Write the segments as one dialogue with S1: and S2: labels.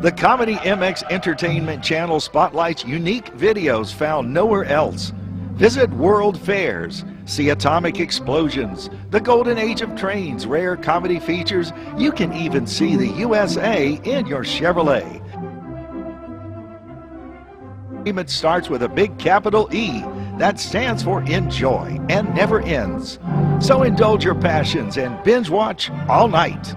S1: The Comedy MX Entertainment Channel spotlights unique videos found nowhere else. Visit World Fairs, see atomic explosions, the golden age of trains, rare comedy features. You can even see the USA in your Chevrolet. It starts with a big capital E that stands for enjoy and never ends. So indulge your passions and binge watch all night.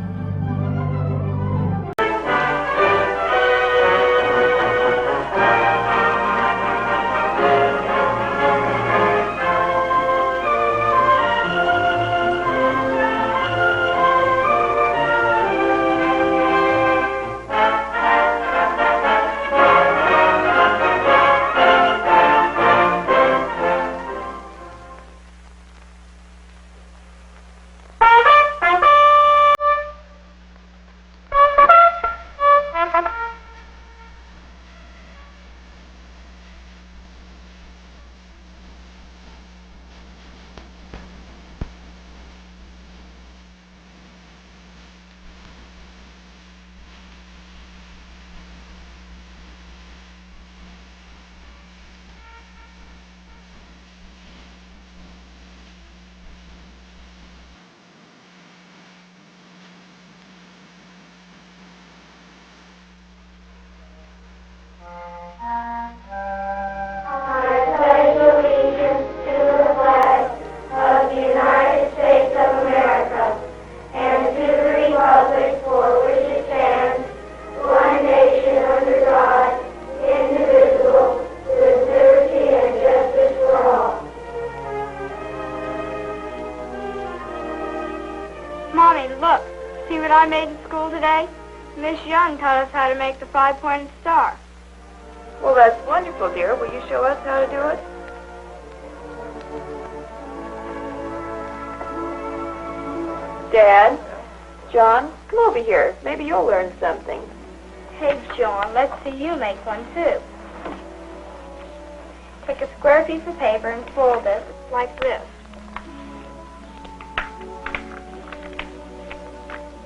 S2: I made in school today? Miss Young taught us how to make the 5-pointed star.
S3: Well, that's wonderful, dear. Will you show us how to do it? Dad? John, come over here. Maybe you'll learn something.
S2: Hey, John, let's see you make one, too. Take a square piece of paper and fold it like this.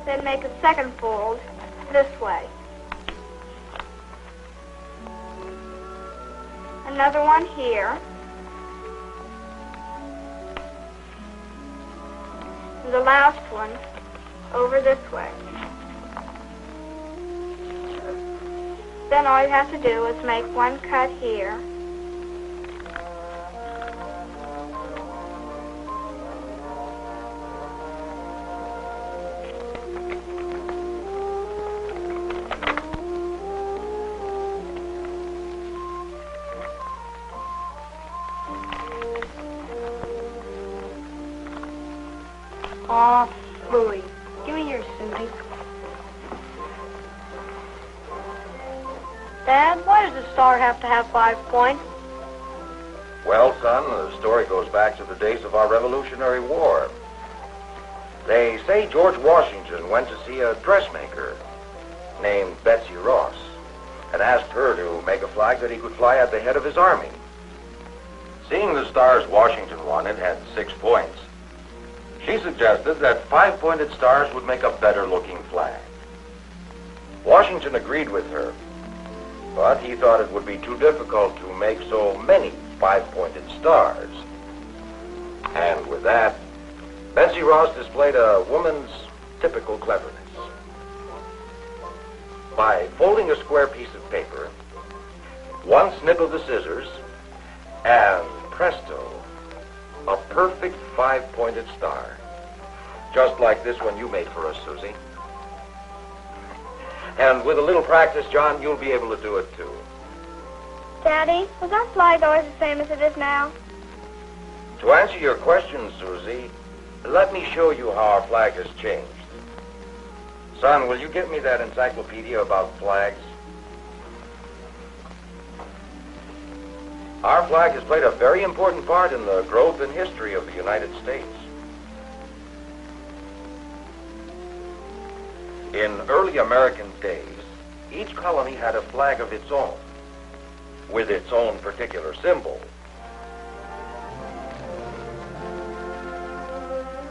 S2: Then make a second fold this way. Another one here. And the last one over this way. Then all you have to do is make one cut here. Aw, Louie. Give me your Susie. Dad, why does a star have to have 5 points?
S4: Well, son, the story goes back to the days of our Revolutionary War. They say George Washington went to see a dressmaker named Betsy Ross and asked her to make a flag that he could fly at the head of his army. Seeing the stars Washington wanted had 6 points, she suggested that 5-pointed stars would make a better-looking flag. Washington agreed with her, but he thought it would be too difficult to make so many 5-pointed stars. And with that, Betsy Ross displayed a woman's typical cleverness. By folding a square piece of paper, one snip of the scissors, and presto, a perfect 5-pointed star. Just like this one you made for us, Susie. And with a little practice, John, you'll be able to do it too.
S2: Daddy, was our flag always the same as it is now?
S4: To answer your question, Susie, let me show you how our flag has changed. Son, will you get me that encyclopedia about flags? Our flag has played a very important part in the growth and history of the United States. In early American days, each colony had a flag of its own, with its own particular symbol.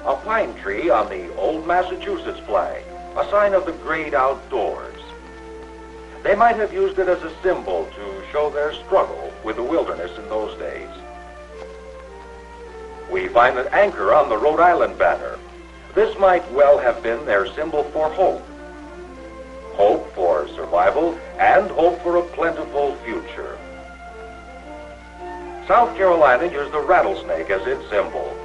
S4: A pine tree on the old Massachusetts flag, a sign of the great outdoors. They might have used it as a symbol to show their struggle with the wilderness in those days. We find an anchor on the Rhode Island banner. This might well have been their symbol for hope. Hope for survival and hope for a plentiful future. South Carolina used the rattlesnake as its symbol.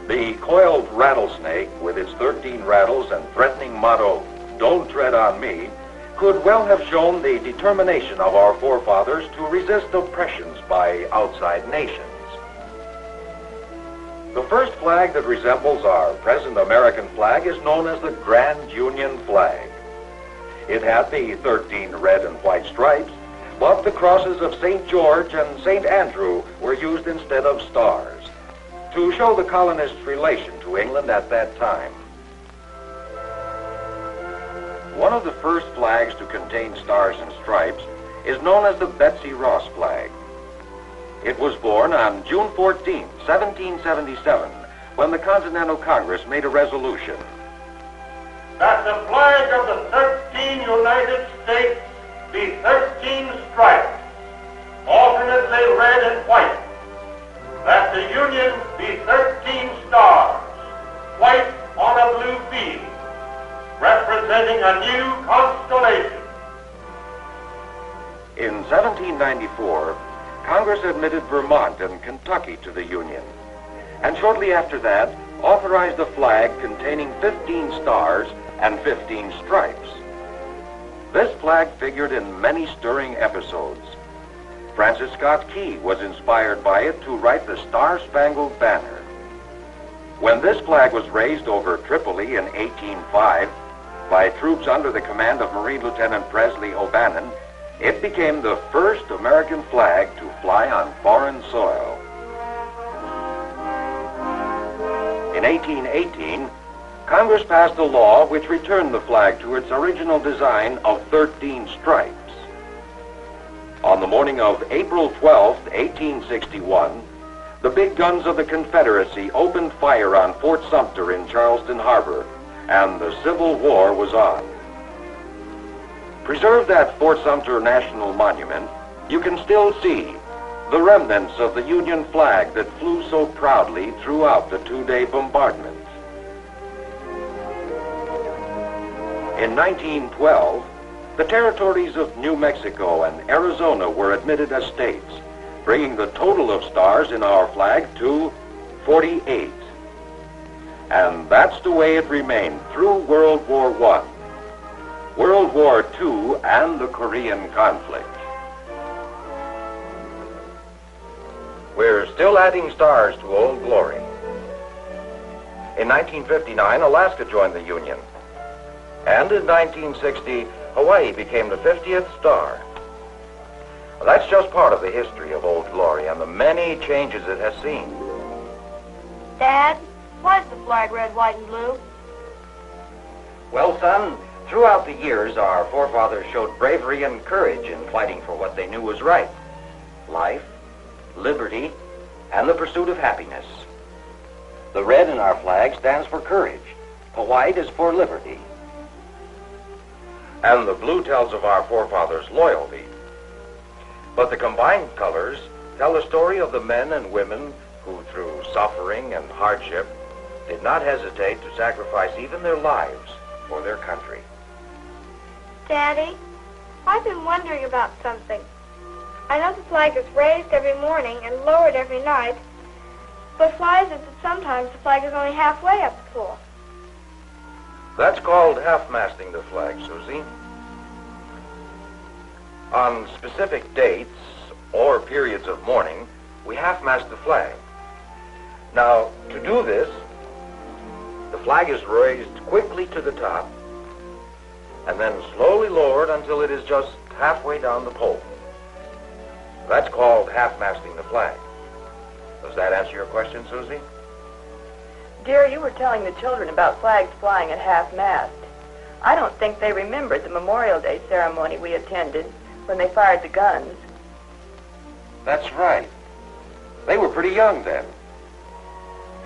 S4: The coiled rattlesnake, with its 13 rattles and threatening motto, "Don't tread on me," could well have shown the determination of our forefathers to resist oppressions by outside nations. The first flag that resembles our present American flag is known as the Grand Union flag. It had the 13 red and white stripes, but the crosses of St. George and St. Andrew were used instead of stars, to show the colonists' relation to England at that time. One of the first flags to contain stars and stripes is known as the Betsy Ross flag. It was born on June 14, 1777, when the Continental Congress made a resolution
S5: that the flag of the 13 United States be 13 stripes, alternately red and white, that the Union be 13 stars, white on a blue field, representing a new constellation.
S4: In 1794, Congress admitted Vermont and Kentucky to the Union, and shortly after that, authorized a flag containing 15 stars and 15 stripes. This flag figured in many stirring episodes. Francis Scott Key was inspired by it to write the Star-Spangled Banner. When this flag was raised over Tripoli in 1805 by troops under the command of Marine Lieutenant Presley O'Bannon, it became the first American flag to fly on foreign soil. In 1818, Congress passed a law which returned the flag to its original design of 13 stripes. On the morning of April 12, 1861, the big guns of the Confederacy opened fire on Fort Sumter in Charleston Harbor, and the Civil War was on. Preserved at Fort Sumter National Monument, you can still see the remnants of the Union flag that flew so proudly throughout the two-day bombardment. In 1912, the territories of New Mexico and Arizona were admitted as states, bringing the total of stars in our flag to 48. And that's the way it remained through World War I, World War II, and the Korean conflict. We're still adding stars to Old Glory. In 1959, Alaska joined the Union. And in 1960, Hawaii became the 50th star. That's just part of the history of Old Glory and the many changes it has seen.
S2: Dad, why is the flag red, white, and blue?
S4: Well, son, throughout the years, our forefathers showed bravery and courage in fighting for what they knew was right. Life, liberty, and the pursuit of happiness. The red in our flag stands for courage. The white is for liberty. And the blue tells of our forefathers' loyalty. But the combined colors tell the story of the men and women who, through suffering and hardship, did not hesitate to sacrifice even their lives for their country.
S2: Daddy, I've been wondering about something. I know the flag is raised every morning and lowered every night, but why is it that sometimes the flag is only halfway up the pole?
S4: That's called half-masting the flag, Susie. On specific dates or periods of mourning, we half-mast the flag. Now, to do this, the flag is raised quickly to the top and then slowly lowered until it is just halfway down the pole. That's called half-masting the flag. Does that answer your question, Susie?
S3: Dear, you were telling the children about flags flying at half-mast. I don't think they remembered the Memorial Day ceremony we attended when they fired the guns.
S4: That's right. They were pretty young then.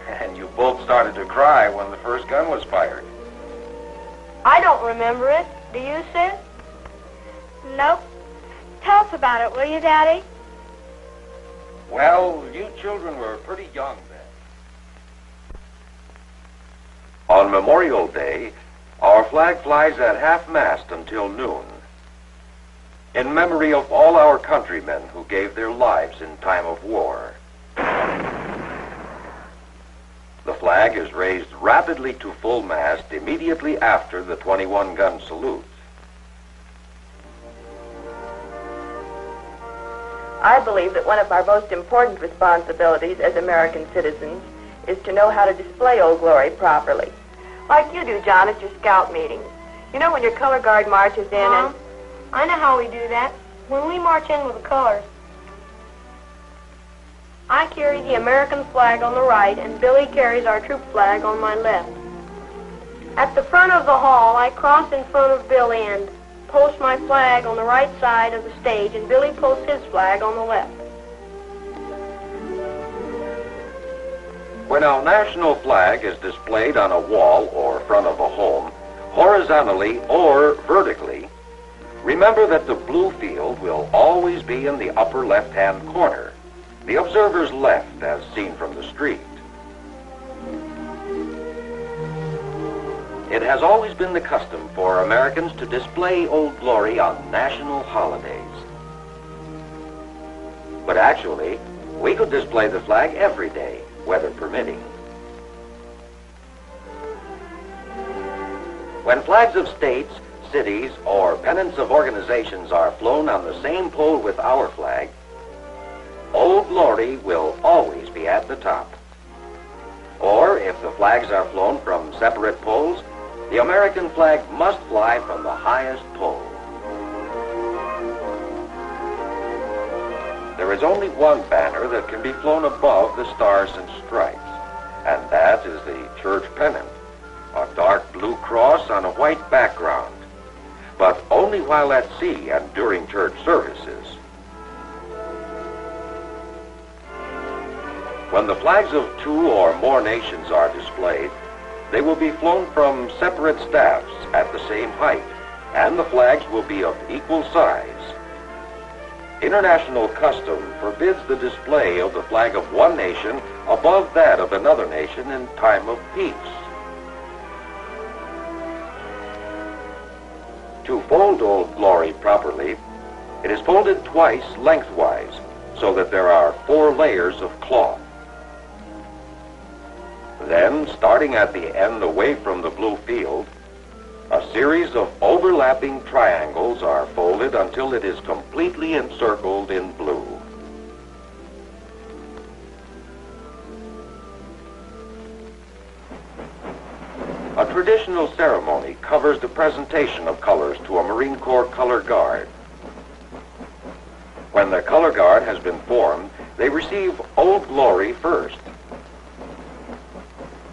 S4: And you both started to cry when the first gun was fired.
S2: I don't remember it. Do you, Sid? Nope. Tell us about it, will you, Daddy?
S4: Well, you children were pretty young then. On Memorial Day, our flag flies at half-mast until noon, in memory of all our countrymen who gave their lives in time of war. The flag is raised rapidly to full mast immediately after the 21-gun salute.
S3: I believe that one of our most important responsibilities as American citizens is to know how to display Old Glory properly. Like you do, John, at your scout meetings. You know when your color guard marches in and...
S2: I know how we do that. When we march in with the colors. I carry the American flag on the right, and Billy carries our troop flag on my left. At the front of the hall, I cross in front of Billy and post my flag on the right side of the stage, and Billy posts his flag on the left.
S4: When our national flag is displayed on a wall or front of a home, horizontally or vertically, remember that the blue field will always be in the upper left-hand corner, the observer's left as seen from the street. It has always been the custom for Americans to display Old Glory on national holidays. But actually, we could display the flag every day, weather permitting. When flags of states, cities, or pennants of organizations are flown on the same pole with our flag, Old Glory will always be at the top. Or if the flags are flown from separate poles, the American flag must fly from the highest pole. There is only one banner that can be flown above the stars and stripes, and that is the church pennant, a dark blue cross on a white background, but only while at sea and during church services. When the flags of 2 or more nations are displayed, they will be flown from separate staffs at the same height, and the flags will be of equal size. International custom forbids the display of the flag of one nation above that of another nation in time of peace. To fold Old Glory properly, it is folded twice lengthwise, so that there are 4 layers of cloth. Then, starting at the end away from the blue field, a series of overlapping triangles are folded until it is completely encircled in blue. A traditional ceremony covers the presentation of colors to a Marine Corps color guard. When the color guard has been formed, they receive Old Glory first,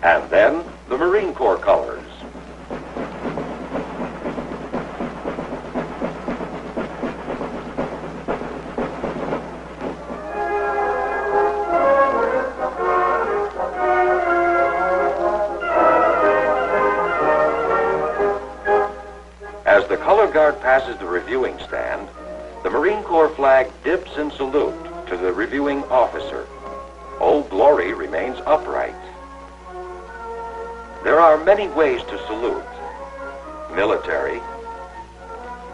S4: and then the Marine Corps colors. As the color guard passes the reviewing stand, the Marine Corps flag dips in salute to the reviewing officer. Old Glory remains upright. There are many ways to salute. Military,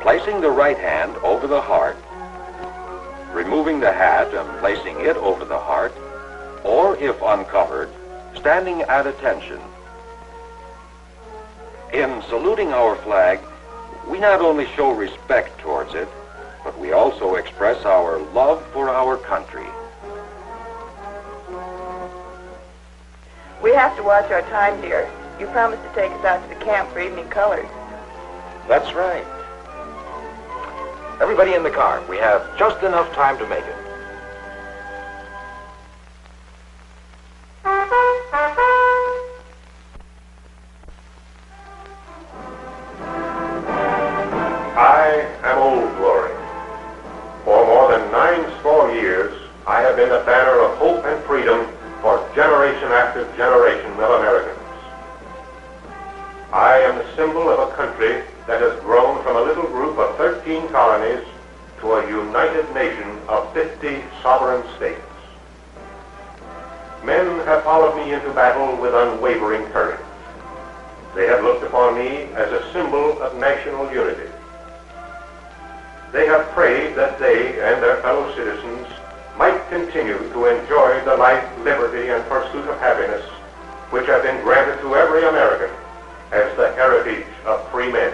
S4: placing the right hand over the heart, removing the hat and placing it over the heart, or if uncovered, standing at attention. In saluting our flag, we not only show respect towards it, but we also express our love for our country.
S3: We have to watch our time, dear. You promised to take us out to the camp for evening colors.
S4: That's right. Everybody in the car. We have just enough time to make it.
S5: I am Old Glory. For more than 90 years, I have been the banner of hope and freedom for generation after generation of Americans. I am the symbol of a country that has grown from a little group of 13 colonies to a united nation of 50 sovereign states. Men have followed me into battle with unwavering courage. They have looked upon me as a symbol of national unity. They have prayed that they and their fellow citizens might continue to enjoy the life, liberty, and pursuit of happiness which have been granted to every American as the heritage of free men.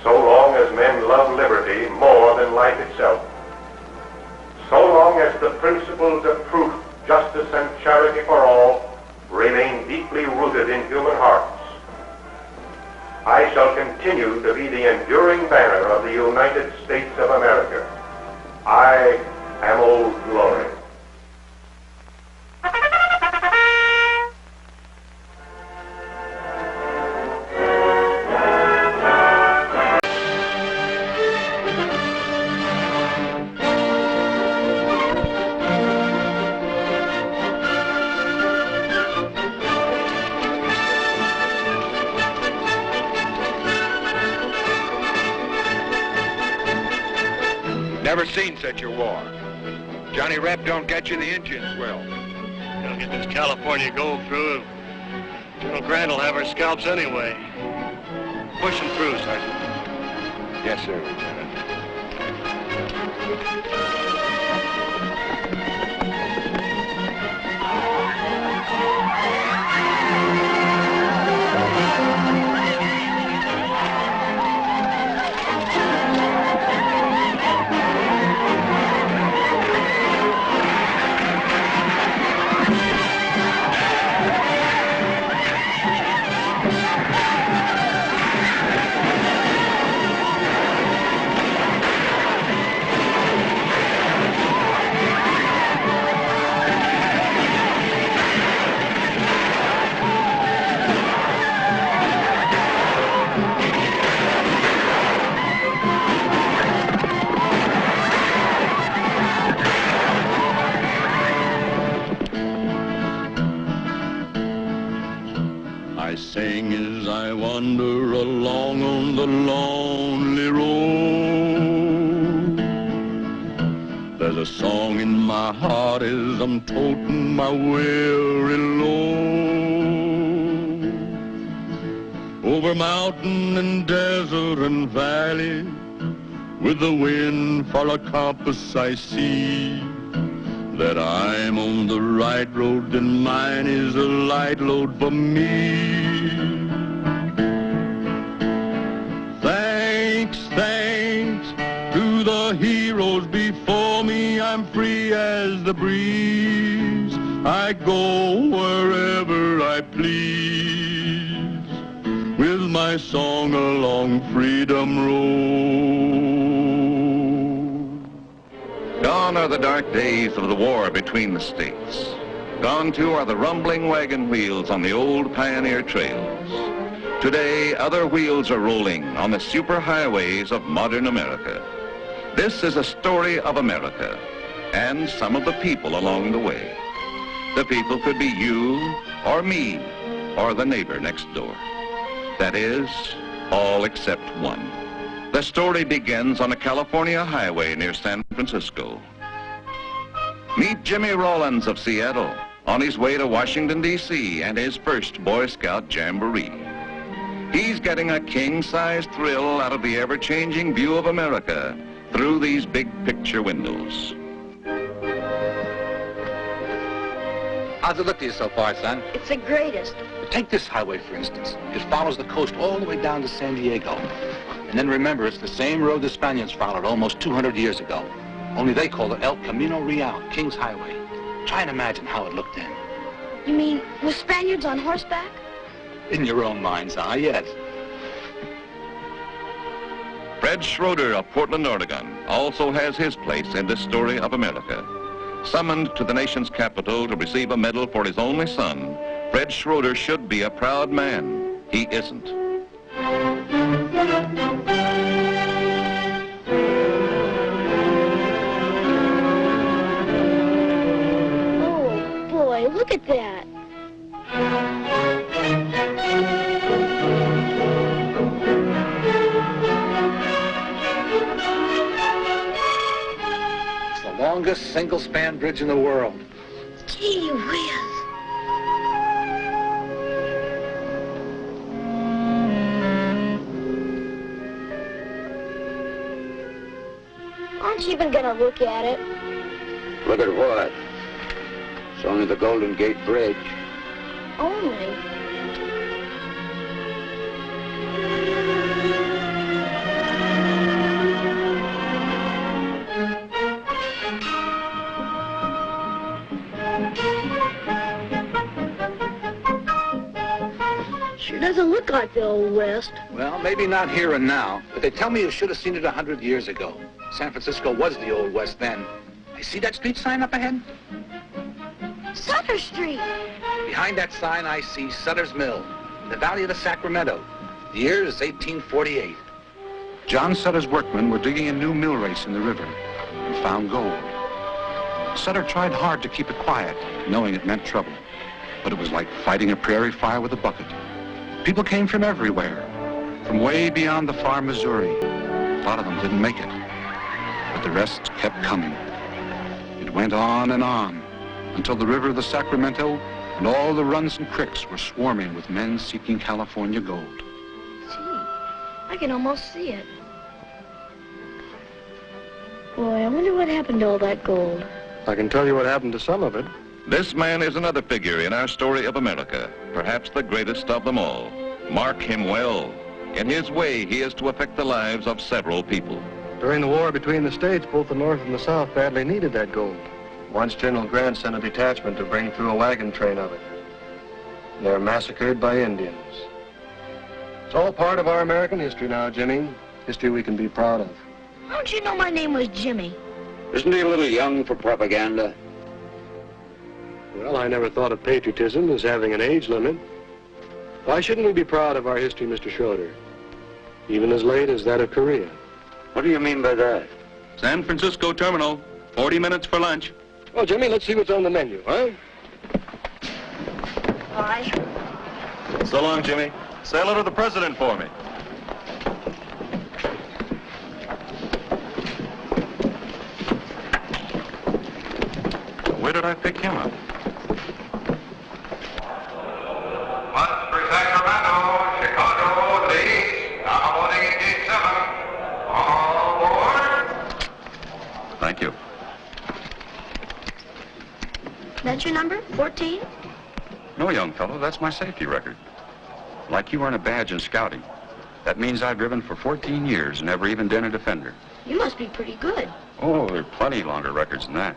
S5: So long as men love liberty more than life itself, so long as the principles of truth, justice, and charity for all remain deeply rooted in human hearts, I shall continue to be the enduring banner of the United States of America. I am Old Glory.
S6: Never seen such a war. Johnny Rep don't get you, the Indians will.
S7: They'll get this California gold through. General Grant will have our scalps anyway. Pushing through, Sergeant.
S6: Yes, sir, Lieutenant.
S8: I sing as I wander along on the lonely road. There's a song in my heart as I'm toting my weary load. Over mountain and desert and valley, with the wind for a compass I see that I'm on the right road and mine is a light load for me. Thanks to the heroes before me, I'm free as the breeze. I go wherever I please with my song along Freedom Road.
S9: Gone are the dark days of the war between the states. Gone, too, are the rumbling wagon wheels on the old pioneer trails. Today, other wheels are rolling on the superhighways of modern America. This is a story of America and some of the people along the way. The people could be you or me or the neighbor next door. That is, all except one. The story begins on a California highway near San Francisco. Meet Jimmy Rollins of Seattle on his way to Washington, D.C. and his first Boy Scout Jamboree. He's getting a king-size thrill out of the ever-changing view of America through these big picture windows.
S10: How's it look to you so far, son?
S11: It's the greatest.
S10: Take this highway, for instance. It follows the coast all the way down to San Diego. And then remember, it's the same road the Spaniards followed almost 200 years ago. Only they called it El Camino Real, King's Highway. Try and imagine how it looked then.
S11: You mean with Spaniards on horseback?
S10: In your own mind's eye, yes.
S9: Fred Schroeder of Portland, Oregon, also has his place in this story of America. Summoned to the nation's capital to receive a medal for his only son, Fred Schroeder should be a proud man. He isn't.
S11: Oh, boy, look at that.
S10: longest single-span bridge in the world.
S11: Gee whiz. Aren't you even gonna look at it?
S12: Look at what? It's only the Golden Gate Bridge.
S11: Only. Sure doesn't look like the Old West.
S10: Well, maybe not here and now, but they tell me you should have seen it 100 years ago. San Francisco was the Old West then. I see that street sign up ahead?
S11: Sutter Street.
S10: Behind that sign, I see Sutter's Mill, in the valley of the Sacramento. The year is 1848. John Sutter's workmen were digging a new mill race in the river and found gold. Sutter tried hard to keep it quiet, knowing it meant trouble. But it was like fighting a prairie fire with a bucket. People came from everywhere, from way beyond the far Missouri. A lot of them didn't make it, but the rest kept coming. It went on until the river of the Sacramento and all the runs and creeks were swarming with men seeking California gold.
S11: Gee, I can almost see it. Boy, I wonder what happened to all that gold.
S13: I can tell you what happened to some of it.
S9: This man is another figure in our story of America, perhaps the greatest of them all. Mark him well. In his way, he is to affect the lives of several people.
S13: During the war between the states, both the North and the South badly needed that gold. Once General Grant sent a detachment to bring through a wagon train of it. They were massacred by Indians. It's all part of our American history now, Jimmy. History we can be proud of.
S11: How'd you know my name was Jimmy?
S12: Isn't he a little young for propaganda?
S13: Well, I never thought of patriotism as having an age limit. Why shouldn't we be proud of our history, Mr. Schroeder? Even as late as that of Korea.
S12: What do you mean by that?
S6: San Francisco Terminal, 40 minutes for lunch.
S13: Well, Jimmy, let's see what's on the menu, huh?
S11: Bye.
S6: So long, Jimmy. Say hello to the president for me. Where did I pick him up?
S9: Once for Sacramento, Chicago, ladies, now boarding in gate 7. All aboard.
S6: Thank you.
S11: That's your number? 14?
S6: No, young fellow, that's my safety record. Like you earn a badge in scouting. That means I've driven for 14 years and never even been a defender.
S11: You must be pretty good.
S6: Oh, there are plenty longer records than that.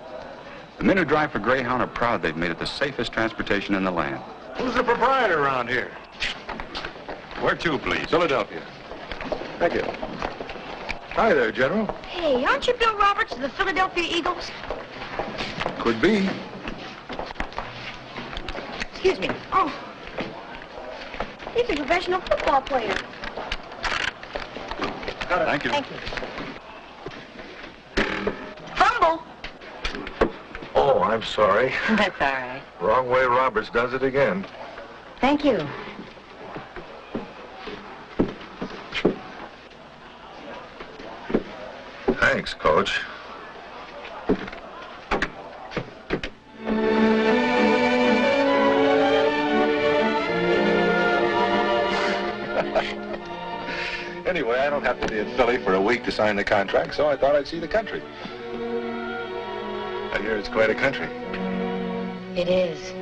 S6: The men who drive for Greyhound are proud they've made it the safest transportation in the land.
S13: Who's the proprietor around here?
S6: Where to, please?
S13: Philadelphia. Thank you. Hi there, General.
S11: Hey, aren't you Bill Roberts of the Philadelphia Eagles?
S13: Could be.
S11: Excuse me. Oh. He's a professional football player.
S6: Thank you.
S11: Thank you. Fumble.
S13: Oh, I'm sorry.
S3: That's all right.
S13: Wrong way Roberts does it again.
S3: Thank you.
S13: Thanks, Coach. Anyway, I don't have to be in Philly for a week to sign the contract, so I thought I'd see the country. I hear it's quite a country.
S3: It is.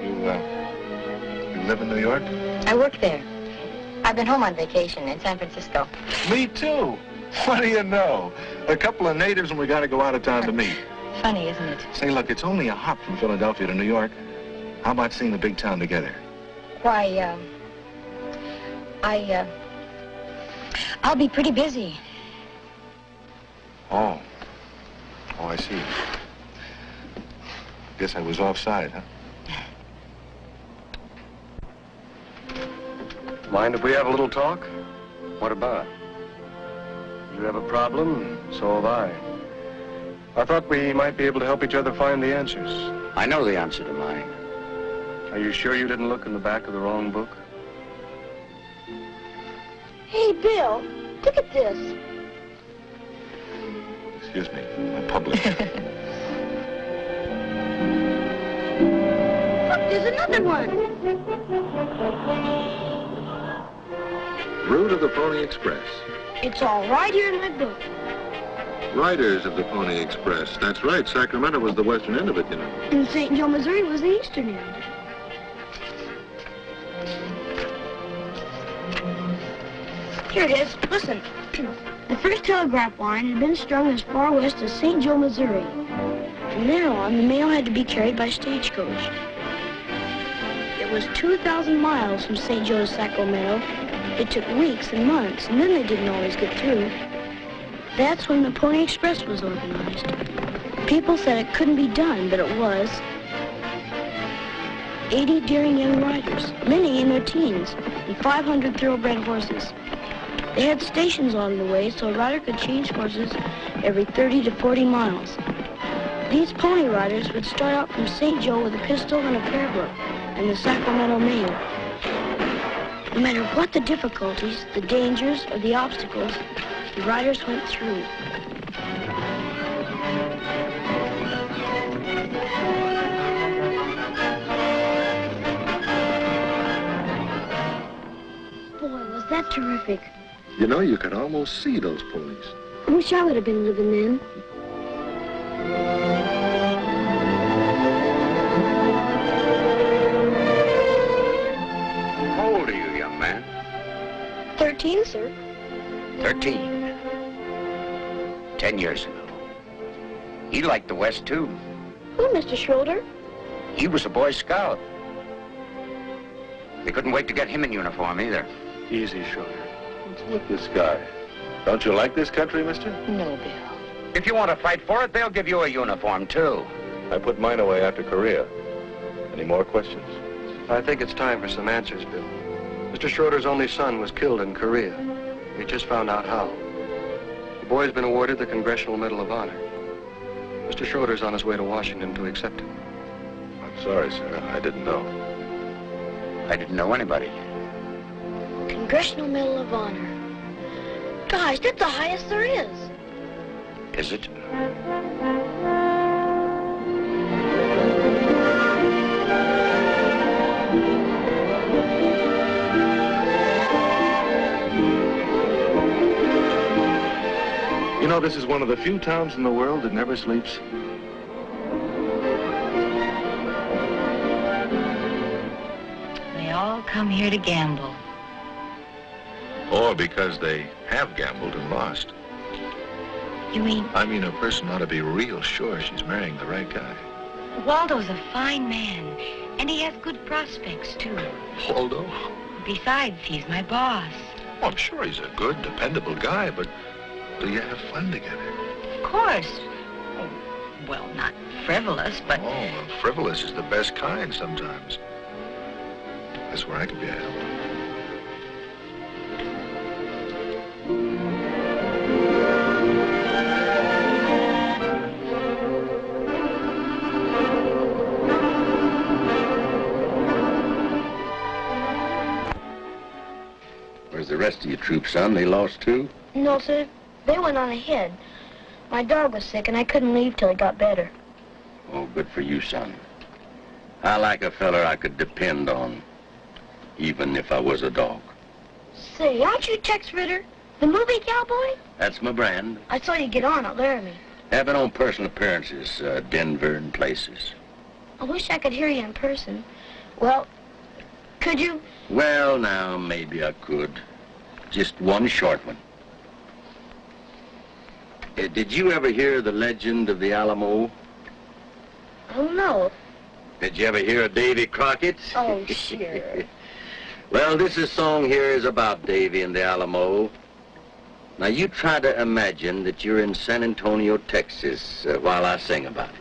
S13: You live in New York?
S3: I work there. I've been home on vacation in San Francisco.
S13: Me too. What do you know? A couple of natives and we got to go out of town to meet.
S3: Funny, isn't it?
S13: Say, look, it's only a hop from Philadelphia to New York. How about seeing the big town together?
S3: Why, I'll be pretty busy.
S13: Oh, I see. Guess I was offside, huh? Mind if we have a little talk? What about? You have a problem, so have I. I thought we might be able to help each other find the answers.
S12: I know the answer to mine.
S13: Are you sure you didn't look in the back of the wrong book?
S11: Hey, Bill, look at this.
S14: Excuse me, I'm public.
S11: Look, there's another one.
S13: Route of the Pony Express.
S11: It's all right here in my book.
S13: Riders of the Pony Express. That's right. Sacramento was the western end of it, you know.
S11: And St. Joe, Missouri was the eastern end. Here it is. Listen. The first telegraph line had been strung as far west as St. Joe, Missouri. From there on, the mail had to be carried by stagecoach. It was 2,000 miles from St. Joe to Sacramento. It took weeks and months, and then they didn't always get through. That's when the Pony Express was organized. People said it couldn't be done, but it was. 80 daring young riders, many in their teens, and 500 thoroughbred horses. They had stations along the way so a rider could change horses every 30 to 40 miles. These pony riders would start out from St. Joe with a pistol and a prayer book and the Sacramento mail. No matter what the difficulties, the dangers, or the obstacles, the riders went through. Boy, was that terrific.
S13: You know, you could almost see those ponies.
S11: I wish I would have been living then.
S12: How old are you, young man?
S11: 13, sir.
S12: 13. 10 years ago. He liked the West, too.
S11: Who, Mr. Schroeder?
S12: He was a Boy Scout. They couldn't wait to get him in uniform, either.
S14: Easy, Schroeder. Let's look this guy. Don't you like this country, mister?
S11: No, Bill.
S12: If you want to fight for it, they'll give you a uniform, too.
S14: I put mine away after Korea. Any more questions?
S13: I think it's time for some answers, Bill. Mr. Schroeder's only son was killed in Korea. We just found out how. The boy's been awarded the Congressional Medal of Honor. Mr. Schroeder's on his way to Washington to accept it.
S14: I'm sorry, sir. I didn't know.
S12: I didn't know anybody.
S11: Congressional Medal of Honor. Gosh, that's the highest there is.
S12: Is it?
S14: You know, this is one of the few towns in the world that never sleeps.
S15: They all come here to gamble.
S14: Or because they have gambled and lost.
S15: You mean?
S14: I mean, a person ought to be real sure she's marrying the right guy.
S15: Waldo's a fine man, and he has good prospects, too.
S14: Waldo?
S15: Besides, he's my boss.
S14: Oh, I'm sure he's a good, dependable guy, but do you have fun together?
S15: Of course. Oh, well, not frivolous, but...
S14: Oh, well, frivolous is the best kind sometimes. That's where I could be a help.
S12: Where's the rest of your troop, son? They lost too?
S11: No, sir. They went on ahead. My dog was sick, and I couldn't leave till he got better.
S12: Oh, good for you, son. I like a feller I could depend on, even if I was a dog.
S11: Say, aren't you Tex Ritter, the movie cowboy?
S12: That's my brand.
S11: I saw you get on at Laramie.
S12: I've been on personal appearances, Denver and places.
S11: I wish I could hear you in person. Well, could you?
S12: Well, now, maybe I could. Just one short one. Did you ever hear the legend of the Alamo?
S11: Oh, no.
S12: Did you ever hear of Davy Crockett?
S11: Oh, sure.
S12: Well, this song here is about Davy and the Alamo. Now, you try to imagine that you're in San Antonio, Texas, while I sing about it.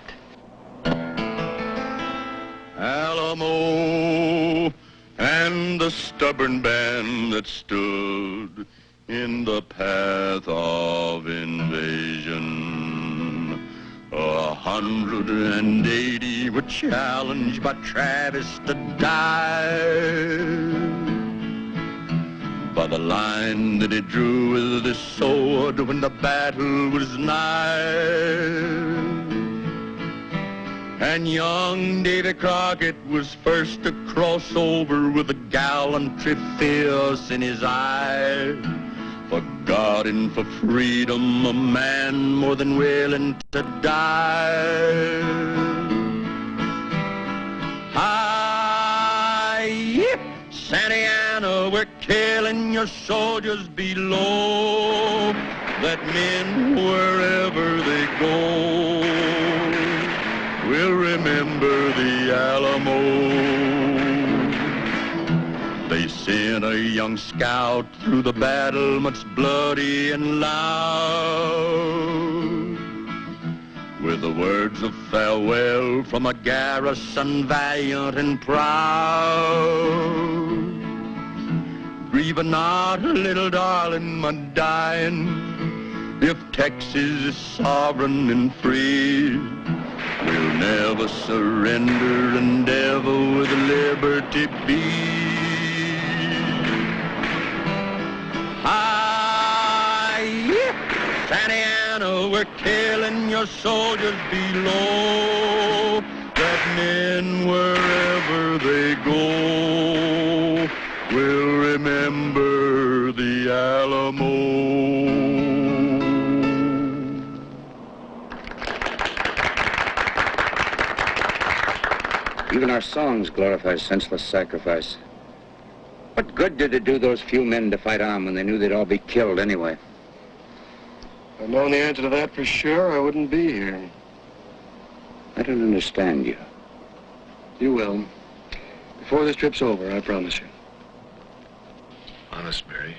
S8: Alamo and the stubborn band that stood in the path of invasion. 180 were challenged by Travis to die. by the line that he drew with his sword when the battle was nigh. And young Davy Crockett was first to cross over with a gallantry fierce in his eye. For God and for freedom, a man more than willing to die. Yip, Santa Ana, we're killing your soldiers below, that men, wherever they go, will remember the Alamo. They sent a young scout through the battle, much bloody and loud, with the words of farewell from a garrison valiant and proud. Grieve not, little darling, my dying, if Texas is sovereign and free, we'll never surrender and ever with liberty be. Santa Ana, we're killing your soldiers below, that men, wherever they go, will remember the Alamo.
S10: Even our songs glorify senseless sacrifice. What good did it do those few men to fight on when they knew they'd all be killed anyway?
S13: If I'd known the answer to that for sure, I wouldn't be here.
S10: I don't understand you.
S13: You will. Before this trip's over, I promise you.
S14: Honest, Mary.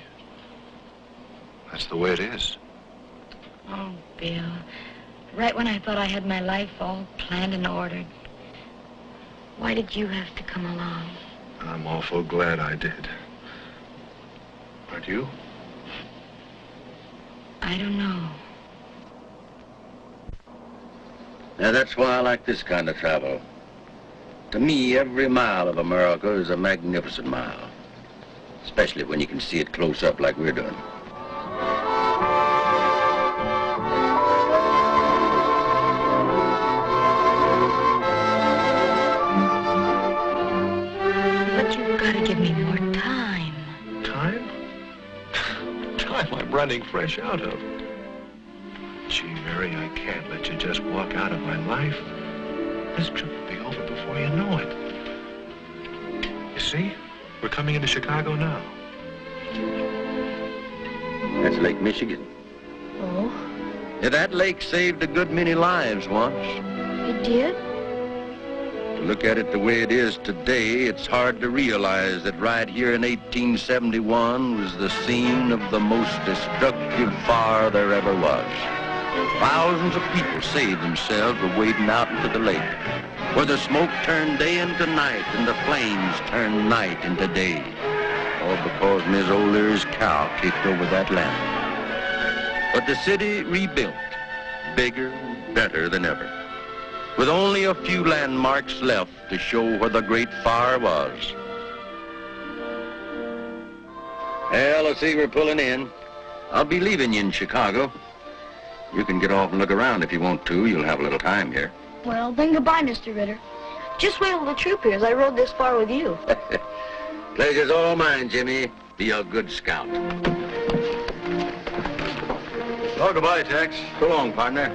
S14: That's the way it is.
S15: Oh, Bill. Right when I thought I had my life all planned and ordered. Why did you have to come along?
S14: I'm awful glad I did. Aren't you?
S15: I don't know.
S12: Now, that's why I like this kind of travel. To me, every mile of America is a magnificent mile. Especially when you can see it close up like we're doing.
S15: But you've got to give me more time.
S14: Time? Time I'm running fresh out of. Gee, Mary, I can't let you just walk out of my life. This trip will be over before you know it. You see? We're coming into Chicago now.
S12: That's Lake Michigan.
S15: Oh?
S12: Yeah, that lake saved a good many lives once.
S15: It did?
S12: To look at it the way it is today, it's hard to realize that right here in 1871 was the scene of the most destructive fire there ever was. Thousands of people saved themselves by wading out into the lake, where the smoke turned day into night and the flames turned night into day. All because Miss O'Leary's cow kicked over that land. But the city rebuilt, bigger and better than ever, with only a few landmarks left to show where the great fire was. Well, let's see, we're pulling in. I'll be leaving you in Chicago. You can get off and look around if you want to. You'll have a little time here.
S11: Well, then goodbye, Mr. Ritter. Just wait till the troop hears I rode this far with you.
S12: Pleasure's all mine, Jimmy. Be a good scout. Oh, goodbye, Tex. So long, partner.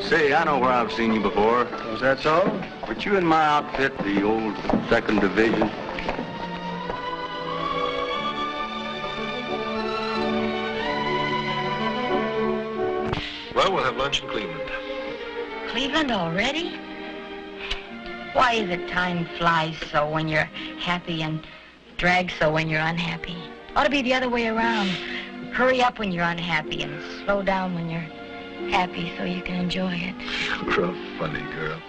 S12: Say, I know where I've seen you before.
S13: Was that so?
S12: Weren't you in my outfit, the old 2nd Division?
S14: Well, we'll have lunch in Cleveland.
S15: Cleveland already? Why is it time flies so when you're happy and drags so when you're unhappy? Ought to be the other way around. Hurry up when you're unhappy and slow down when you're happy so you can enjoy it.
S14: You're a funny girl.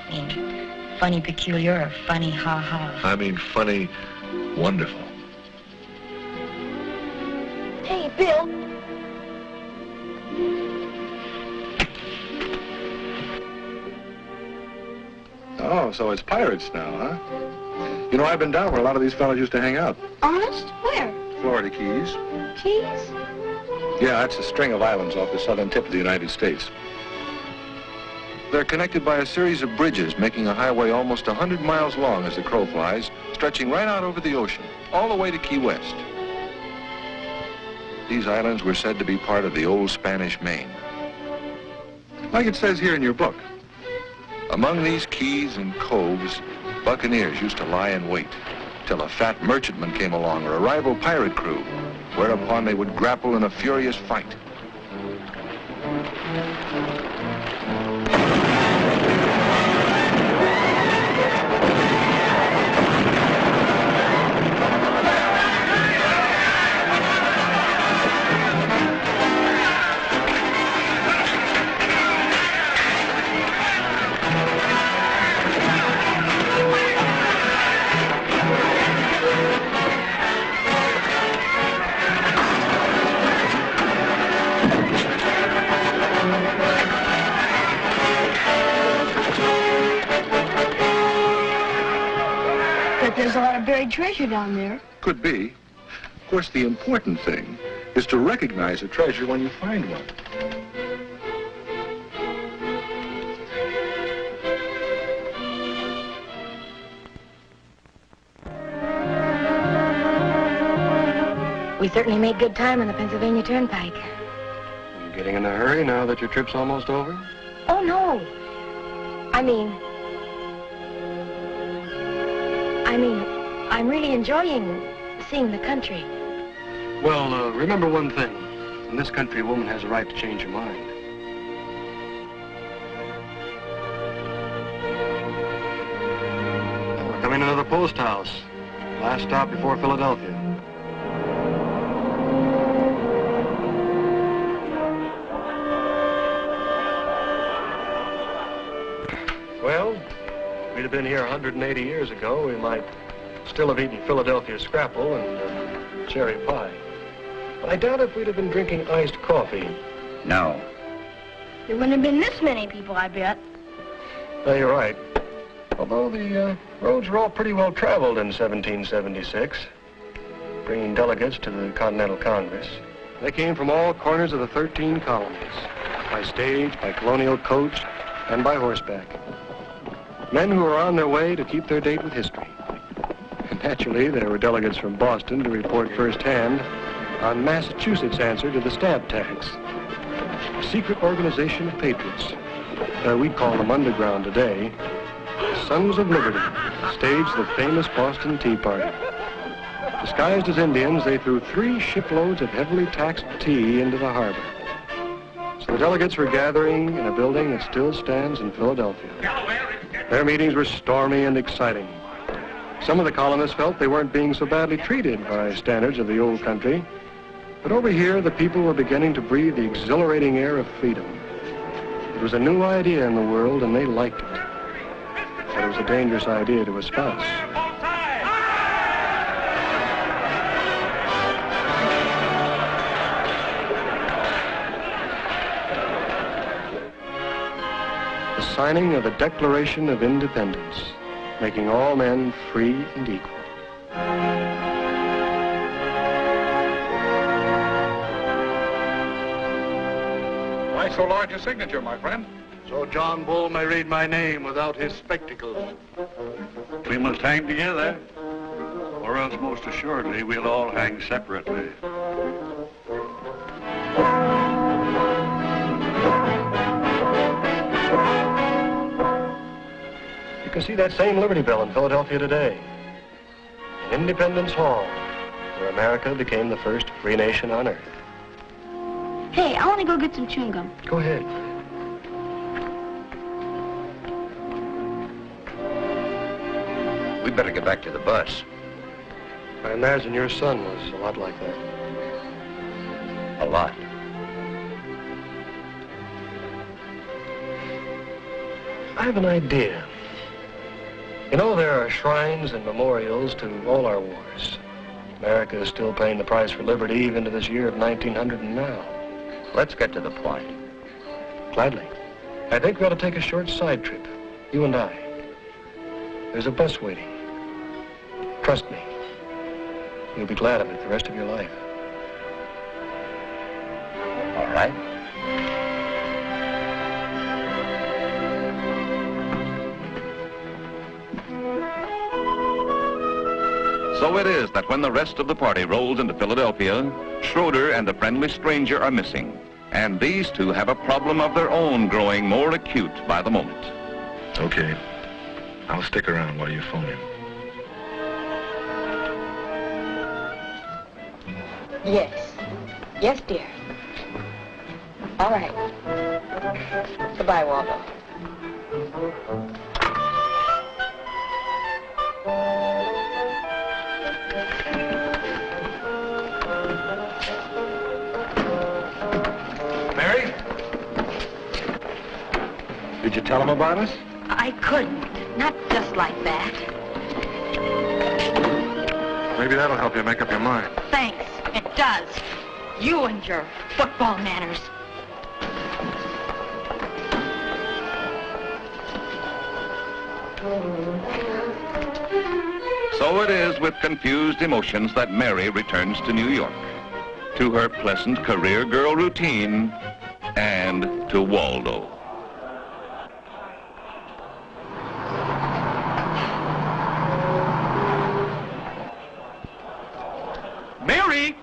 S15: I mean, funny peculiar or funny ha-ha?
S14: I mean funny, wonderful.
S11: Hey, Bill.
S13: Oh, so it's pirates now, huh? You know, I've been down where a lot of these fellas used to hang out.
S11: Honest? Where?
S10: Florida Keys.
S11: Keys?
S10: Yeah, that's a string of islands off the southern tip of the United States. They're connected by a series of bridges, making a highway almost 100 miles long as the crow flies, stretching right out over the ocean, all the way to Key West. These islands were said to be part of the old Spanish Main. Like it says here in your book, among these keys and coves, buccaneers used to lie in wait till a fat merchantman came along or a rival pirate crew, whereupon they would grapple in a furious fight.
S11: There's a lot of buried treasure down there.
S10: Could be. Of course, the important thing is to recognize a treasure when you find one.
S15: We certainly made good time on the Pennsylvania Turnpike.
S13: You getting in a hurry now that your trip's almost over?
S15: Oh, no. I mean, I'm really enjoying seeing the country.
S13: Well, remember one thing. In this country, a woman has a right to change her mind. Now we're coming into the post house. Last stop before Philadelphia. Well, if we'd have been here 180 years ago, we might still have eaten Philadelphia scrapple and cherry pie. But I doubt if we'd have been drinking iced coffee.
S12: No.
S11: There wouldn't have been this many people, I bet.
S13: No, you're right. Although the roads were all pretty well traveled in 1776, bringing delegates to the Continental Congress. They came from all corners of the 13 colonies, by stage, by colonial coach, and by horseback. Men who were on their way to keep their date with history. And naturally, there were delegates from Boston to report firsthand on Massachusetts' answer to the stamp tax. A secret organization of patriots. We'd call them underground today. Sons of Liberty staged the famous Boston Tea Party. Disguised as Indians, they threw 3 shiploads of heavily taxed tea into the harbor. So the delegates were gathering in a building that still stands in Philadelphia. Their meetings were stormy and exciting. Some of the colonists felt they weren't being so badly treated by standards of the old country. But over here, the people were beginning to breathe the exhilarating air of freedom. It was a new idea in the world, and they liked it. But it was a dangerous idea to espouse. The signing of the Declaration of Independence, making all men free and equal.
S10: Why so large a signature, my friend?
S16: So John Bull may read my name without his spectacles.
S7: We must hang together, or else most assuredly we'll all hang separately.
S13: You can see that same Liberty Bell in Philadelphia today. In Independence Hall, where America became the first free nation on earth.
S11: Hey, I want to go get some chewing gum.
S13: Go ahead.
S12: We better get back to the bus.
S13: I imagine your son was a lot like that.
S12: A lot.
S13: I have an idea. You know, there are shrines and memorials to all our wars. America is still paying the price for liberty even to this year of 1900 and now.
S12: Let's get to the point.
S13: Gladly. I think we ought to take a short side trip, you and I. There's a bus waiting. Trust me. You'll be glad of it the rest of your life.
S9: All right. So it is that when the rest of the party rolls into Philadelphia, Schroeder and the friendly stranger are missing. And these two have a problem of their own growing more acute by the moment.
S14: Okay. I'll stick around while you phone him.
S15: Yes. Yes, dear. All right. Goodbye, Waldo.
S14: Mary? Did you tell him about us?
S15: I couldn't. Not just like that.
S14: Maybe that'll help you make up your mind.
S15: Thanks. It does. You and your football manners.
S9: So it is with confused emotions that Mary returns to New York, to her pleasant career girl routine, and to Waldo.
S16: Mary!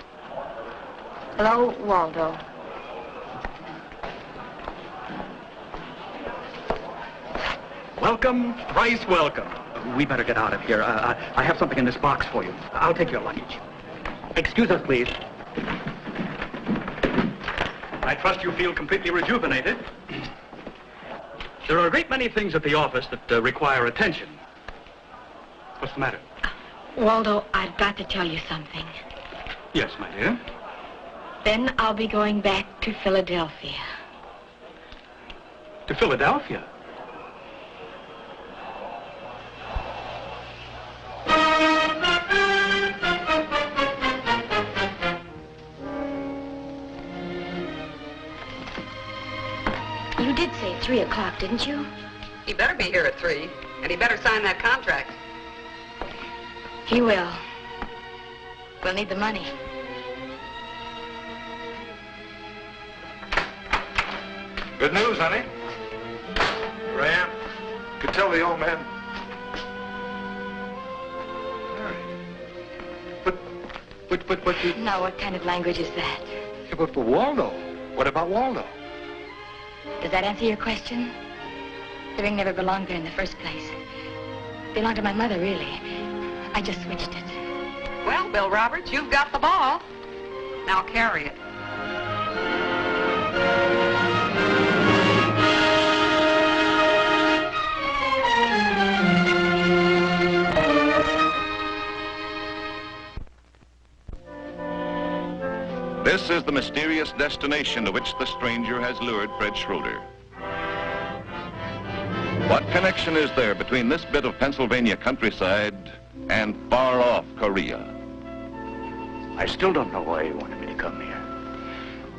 S15: Hello, Waldo.
S17: Welcome, thrice welcome. We better get out of here. I have something in this box for you. I'll take your luggage. Excuse us, please. I trust you feel completely rejuvenated. There are a great many things at the office that require attention. What's the matter?
S15: Waldo, I've got to tell you something.
S17: Yes, my dear.
S15: Then I'll be going back to Philadelphia.
S17: To Philadelphia?
S15: You did say 3 o'clock, didn't you?
S18: He better be here at 3, and he better sign that contract.
S15: He will. We'll need the money.
S14: Good news, honey. Here I am. Could tell the old man.
S17: But you...
S15: No, what kind of language is that?
S17: Yeah, but for Waldo. What about Waldo?
S15: Does that answer your question? The ring never belonged there in the first place. It belonged to my mother, really. I just switched it.
S18: Well, Bill Roberts, you've got the ball. Now carry it.
S9: This is the mysterious destination to which the stranger has lured Fred Schroeder. What connection is there between this bit of Pennsylvania countryside and far-off Korea?
S13: I still don't know why you wanted me to come here.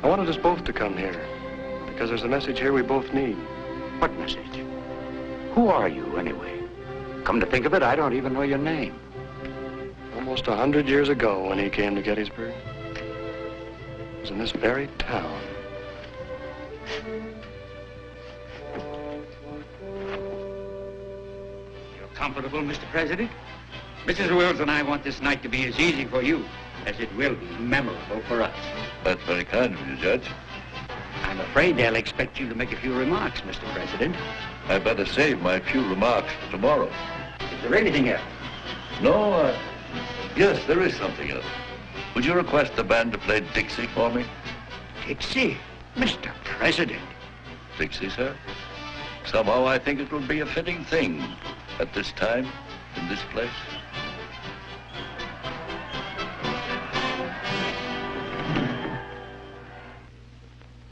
S13: I wanted us both to come here, because there's a message here we both need.
S19: What message? Who are you, anyway? Come to think of it, I don't even know your name.
S13: Almost 100 years ago, when he came to Gettysburg, it was in this very town.
S19: You're comfortable, Mr. President? Mrs. Wills and I want this night to be as easy for you as it will be memorable for us.
S12: That's very kind of you, Judge.
S19: I'm afraid they'll expect you to make a few remarks, Mr. President.
S12: I'd better save my few remarks for tomorrow.
S19: Is there anything else?
S12: No, yes, there is something else. Would you request the band to play Dixie for me?
S19: Dixie? Mr. President.
S12: Dixie, sir? Somehow I think it would be a fitting thing at this time, in this place.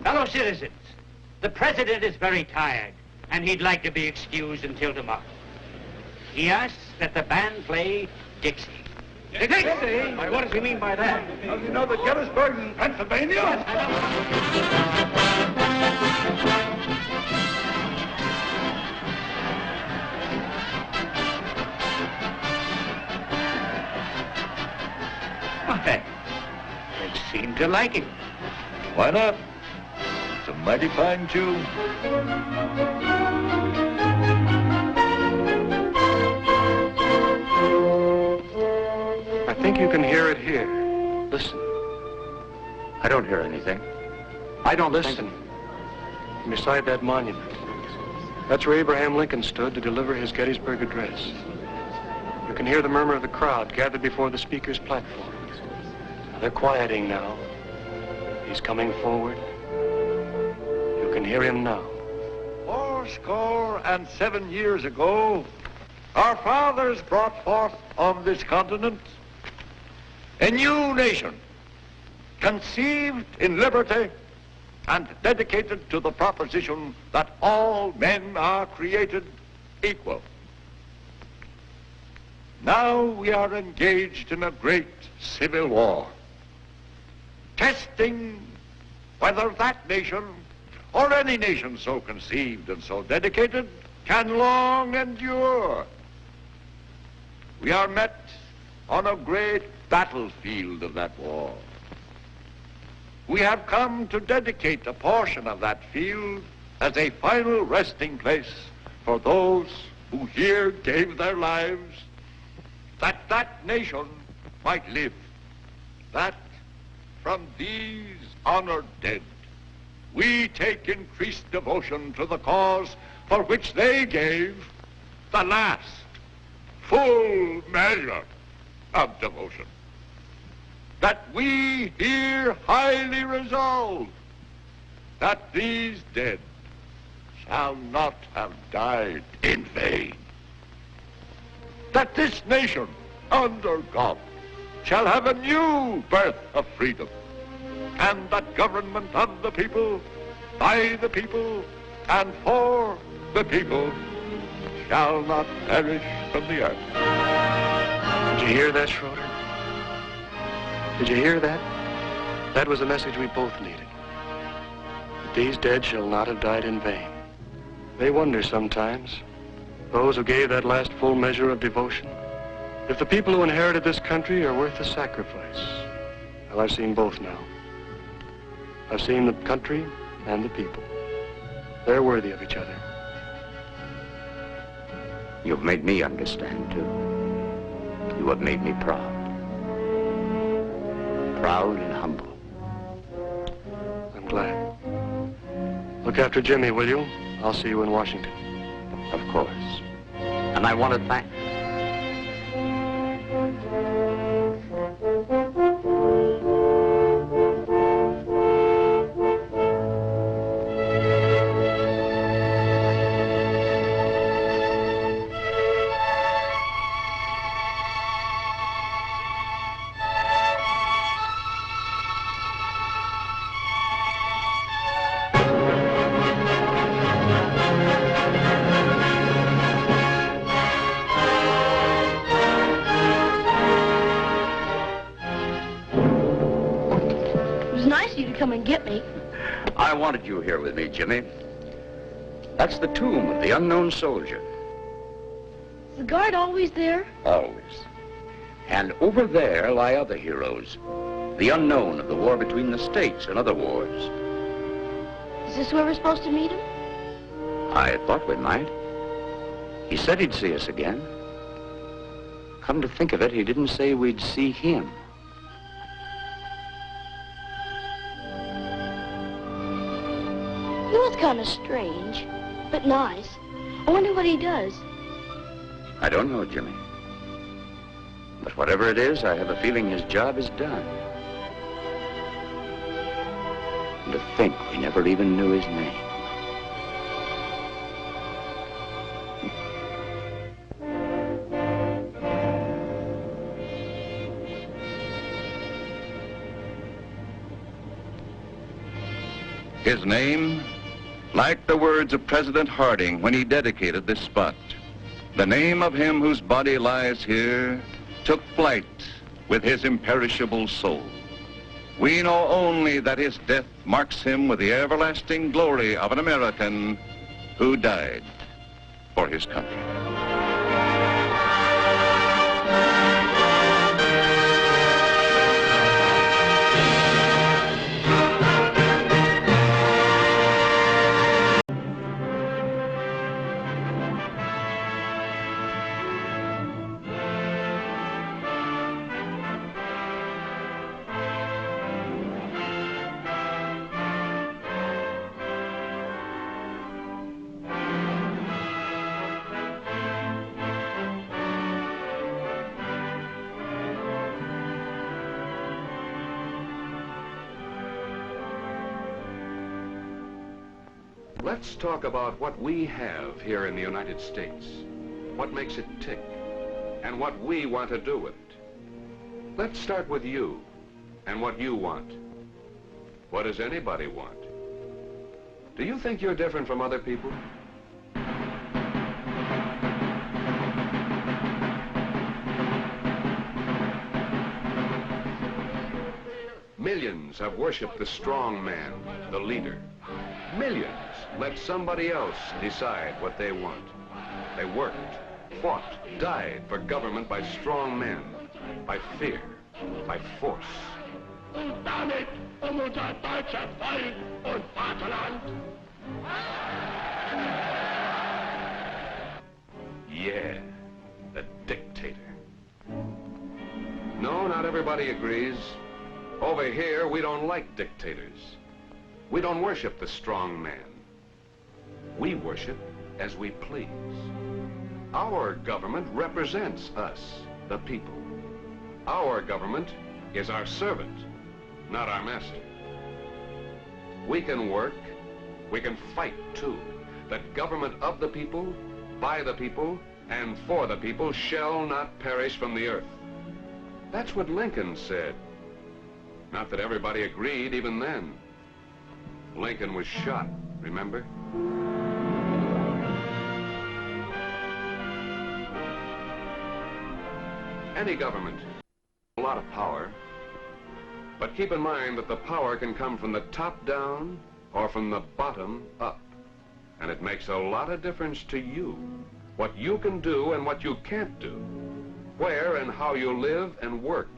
S19: Fellow citizens, the President is very tired, and he'd like to be excused until tomorrow. He asks that the band play Dixie.
S16: Dixie? Why, what does he mean by that? Does he know that Gettysburg's in Pennsylvania?
S19: Yes, I seem to like it.
S20: Why not? It's a mighty fine tune.
S13: I think you can hear it here. Listen.
S10: I don't hear anything. I don't
S13: listen. Beside that monument. That's where Abraham Lincoln stood to deliver his Gettysburg Address. You can hear the murmur of the crowd gathered before the speaker's platform. They're quieting now. He's coming forward. You can hear him now.
S20: 87 years ago, our fathers brought forth on this continent a new nation, conceived in liberty and dedicated to the proposition that all men are created equal. Now we are engaged in a great civil war, testing whether that nation, or any nation so conceived and so dedicated, can long endure. We are met on a great battlefield of that war. We have come to dedicate a portion of that field as a final resting place for those who here gave their lives, that that nation might live, that from these honored dead we take increased devotion to the cause for which they gave the last full measure of devotion. That we here highly resolve that these dead shall not have died in vain. That this nation, under God, shall have a new birth of freedom, and that government of the people, by the people, and for the people shall not perish from the earth.
S13: Did you hear that, Schroeder? Did you hear that? That was the message we both needed. That these dead shall not have died in vain. They wonder sometimes, those who gave that last full measure of devotion, if the people who inherited this country are worth the sacrifice. Well, I've seen both now. I've seen the country and the people. They're worthy of each other.
S10: You've made me understand, too. You have made me proud. Proud and humble.
S13: I'm glad. Look after Jimmy, will you? I'll see you in Washington.
S10: Of course. And I want to thank...
S11: Come and get me.
S10: I wanted you here with me, Jimmy. That's the tomb of the unknown soldier.
S11: Is the guard always there?
S10: Always. And over there lie other heroes. The unknown of the war between the states and other wars.
S11: Is this where we're supposed to meet him?
S10: I thought we might. He said he'd see us again. Come to think of it, he didn't say we'd see him.
S11: He was kind of strange, but nice. I wonder what he does.
S10: I don't know, Jimmy. But whatever it is, I have a feeling his job is done. And to think we never even knew his name.
S9: His name, like the words of President Harding when he dedicated this spot, the name of him whose body lies here took flight with his imperishable soul. We know only that his death marks him with the everlasting glory of an American who died for his country.
S6: Let's talk about what we have here in the United States, what makes it tick, and what we want to do with it. Let's start with you and what you want. What does anybody want? Do you think you're different from other people? Millions have worshipped the strong man, the leader. Millions let somebody else decide what they want. They worked, fought, died for government by strong men, by fear, by force.
S8: Und damit unser deutscher Volk und Vaterland.
S6: Yeah, the dictator. No, not everybody agrees. Over here, we don't like dictators. We don't worship the strong man. We worship as we please. Our government represents us, the people. Our government is our servant, not our master. We can work, we can fight too. The government of the people, by the people, and for the people shall not perish from the earth. That's what Lincoln said. Not that everybody agreed even then. Lincoln was shot, remember? Any government, a lot of power, but keep in mind that the power can come from the top down or from the bottom up. And it makes a lot of difference to you, what you can do and what you can't do, where and how you live and work.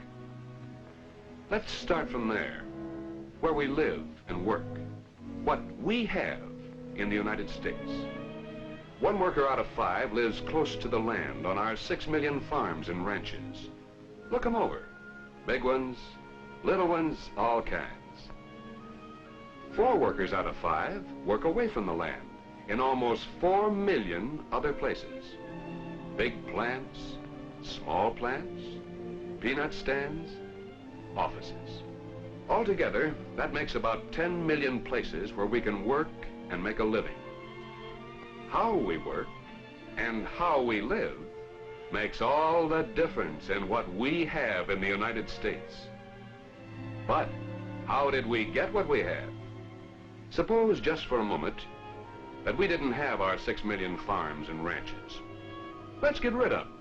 S6: Let's start from there, where we live and work, what we have in the United States. 1 worker out of 5 lives close to the land on our 6 million farms and ranches. Look them over, big ones, little ones, all kinds. 4 workers out of 5 work away from the land in almost 4 million other places. Big plants, small plants, peanut stands, offices. Altogether, that makes about 10 million places where we can work and make a living. How we work and how we live makes all the difference in what we have in the United States. But how did we get what we have? Suppose just for a moment that we didn't have our 6 million farms and ranches. Let's get rid of them,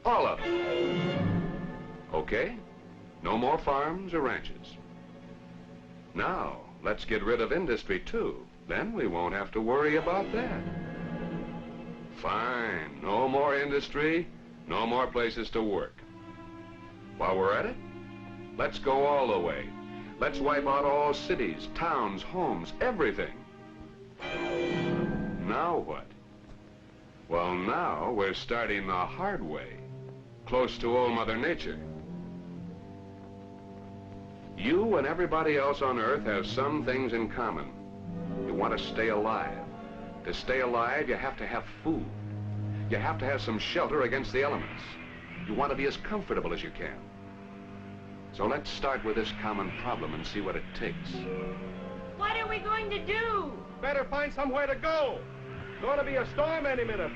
S6: all of them. Okay? No more farms or ranches. Now, let's get rid of industry too. Then we won't have to worry about that. Fine, no more industry, no more places to work. While we're at it, let's go all the way. Let's wipe out all cities, towns, homes, everything. Now what? Well, now we're starting the hard way, close to old Mother Nature. You and everybody else on Earth have some things in common. You want to stay alive. To stay alive, you have to have food. You have to have some shelter against the elements. You want to be as comfortable as you can. So let's start with this common problem and see what it takes.
S18: What are we going to do?
S16: Better find somewhere to go. Going to be a storm any minute.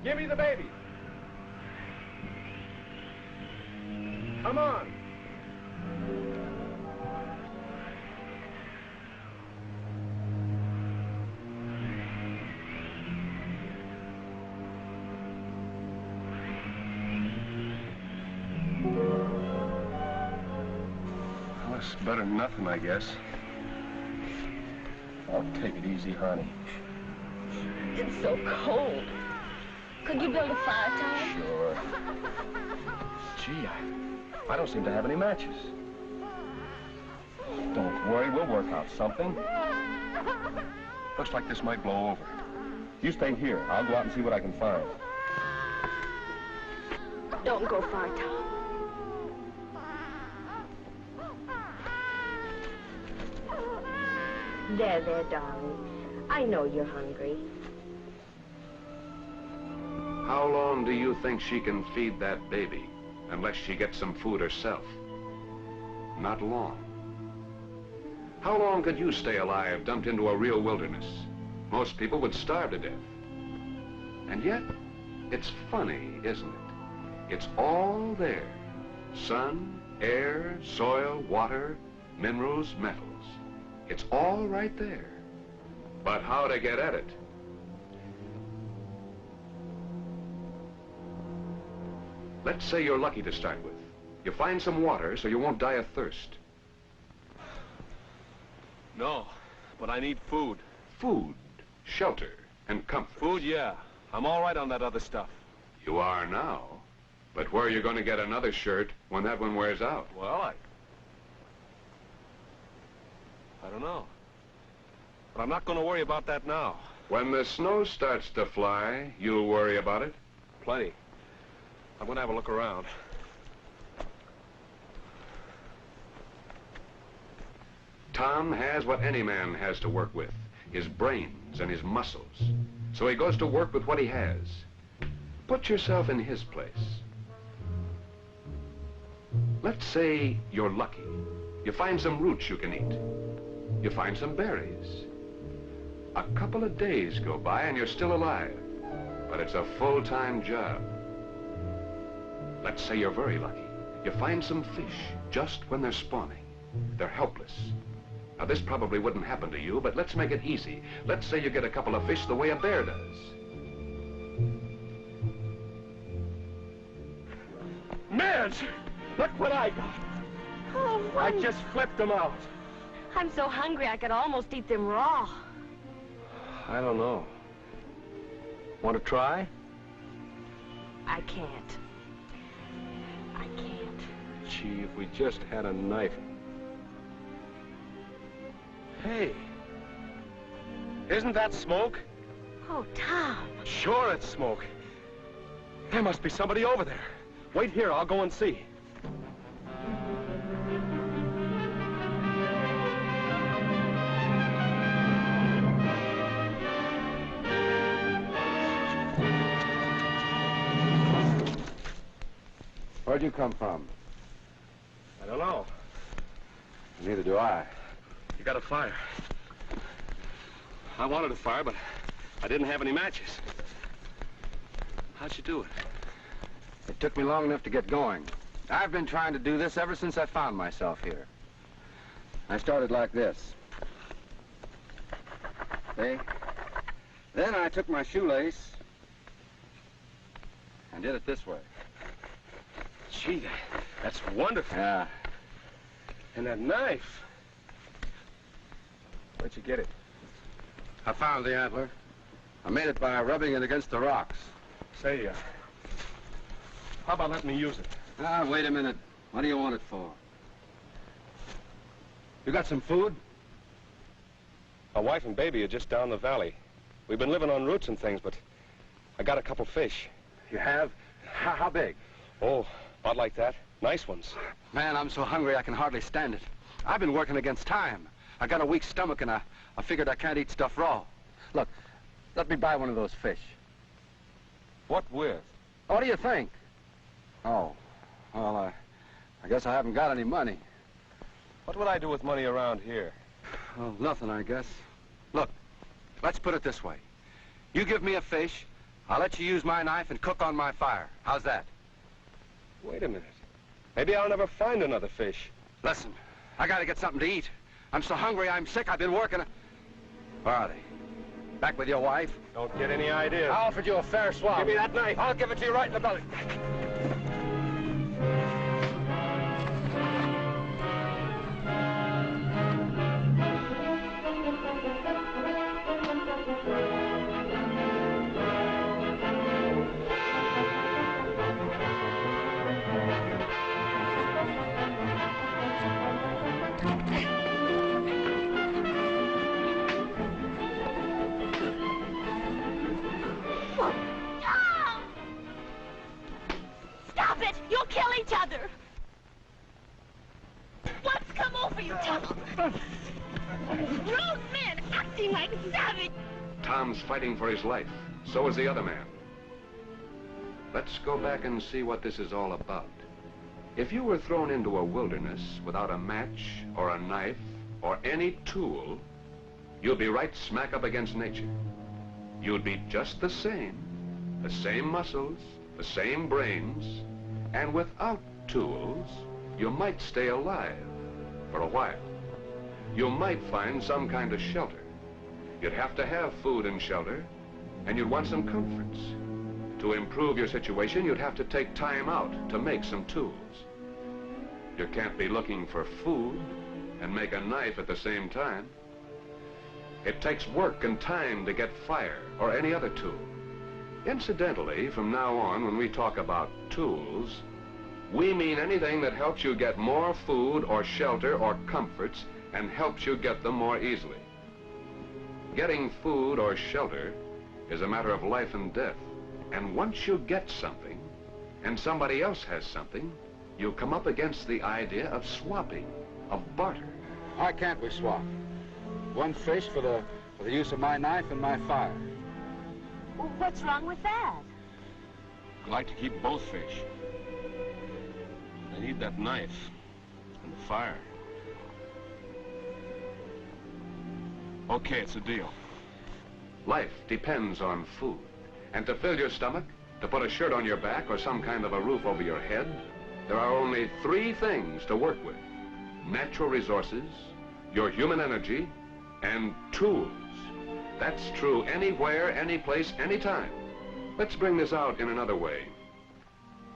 S16: Give me the baby. Come on.
S13: Well, it's better than nothing, I guess. I'll take it easy, honey.
S11: It's so cold. Could you build a fire, Tom?
S13: Sure. Gee, I don't seem to have any matches. Don't worry, we'll work out something. Looks like this might blow over. You stay here. I'll go out and see what I can find.
S11: Don't go far, Tom.
S21: There, darling. I know you're hungry.
S6: How long do you think she can feed that baby unless she gets some food herself? Not long. How long could you stay alive dumped into a real wilderness? Most people would starve to death. And yet, it's funny, isn't it? It's all there. Sun, air, soil, water, minerals, metals. It's all right there. But how to get at it? Let's say you're lucky to start with. You find some water so you won't die of thirst.
S16: No, but I need food.
S6: Food, shelter, and comfort.
S16: Food, yeah. I'm all right on that other stuff.
S6: You are now. But where are you going to get another shirt when that one wears out?
S16: Well, I don't know. But I'm not going to worry about that now.
S6: When the snow starts to fly, you'll worry about it?
S16: Plenty. I'm going to have a look around.
S6: Tom has what any man has to work with, his brains and his muscles. So he goes to work with what he has. Put yourself in his place. Let's say you're lucky. You find some roots you can eat. You find some berries. A couple of days go by and you're still alive, but it's a full-time job. Let's say you're very lucky. You find some fish just when they're spawning. They're helpless. Now, this probably wouldn't happen to you, but let's make it easy. Let's say you get a couple of fish the way a bear does.
S16: Midge! Look what I got.
S11: Oh,
S16: I just flipped them out.
S11: I'm so hungry I could almost eat them raw.
S16: I don't know. Want to try?
S11: I can't. I can't.
S16: Gee, if we just had a knife. Hey, isn't that smoke?
S11: Oh, Tom.
S16: Sure it's smoke. There must be somebody over there. Wait here, I'll go and see.
S1: Where'd you come from?
S16: I don't know.
S1: Neither do I.
S16: You got a fire. I wanted a fire, but I didn't have any matches. How'd you do it?
S1: It took me long enough to get going. I've been trying to do this ever since I found myself here. I started like this. See? Then I took my shoelace and did it this way.
S16: Gee, that's wonderful.
S1: Yeah.
S16: And that knife. Where'd you get it?
S1: I found the antler. I made it by rubbing it against the rocks.
S16: Say, how about letting me use it?
S1: Ah, wait a minute. What do you want it for? You got some food?
S16: My wife and baby are just down the valley. We've been living on roots and things, but I got a couple fish.
S1: You have? How big?
S16: Oh, about like that. Nice ones.
S1: Man, I'm so hungry I can hardly stand it. I've been working against time. I got a weak stomach and I figured I can't eat stuff raw. Look, let me buy one of those fish.
S16: What with?
S1: What do you think? Oh, well, I guess I haven't got any money.
S16: What would I do with money around here?
S1: Well, nothing, I guess. Look, let's put it this way. You give me a fish, I'll let you use my knife and cook on my fire. How's that?
S16: Wait a minute. Maybe I'll never find another fish.
S1: Listen, I gotta get something to eat. I'm so hungry, I'm sick, I've been working. Where are they? Back with your wife?
S16: Don't get any ideas.
S1: I offered you a fair swap.
S16: Give me that knife.
S1: I'll give it to you right in the belly.
S11: Stop it! You'll kill each other! What's come over you, Tom? Rude men acting like savage!
S6: Tom's fighting for his life. So is the other man. Let's go back and see what this is all about. If you were thrown into a wilderness without a match or a knife or any tool, you'll be right smack up against nature. You'd be just the same muscles, the same brains, and without tools, you might stay alive for a while. You might find some kind of shelter. You'd have to have food and shelter, and you'd want some comforts. To improve your situation, you'd have to take time out to make some tools. You can't be looking for food and make a knife at the same time. It takes work and time to get fire or any other tool. Incidentally, from now on, when we talk about tools, we mean anything that helps you get more food or shelter or comforts and helps you get them more easily. Getting food or shelter is a matter of life and death. And once you get something, and somebody else has something, you come up against the idea of swapping, of barter.
S1: Why can't we swap? One fish for the use of my knife and my fire.
S21: Well, what's wrong with that?
S16: I'd like to keep both fish. I need that knife and the fire. Okay, it's a deal.
S6: Life depends on food. And to fill your stomach, to put a shirt on your back or some kind of a roof over your head, there are only 3 things to work with: natural resources, your human energy, and tools. That's true anywhere, any place, anytime. Let's bring this out in another way.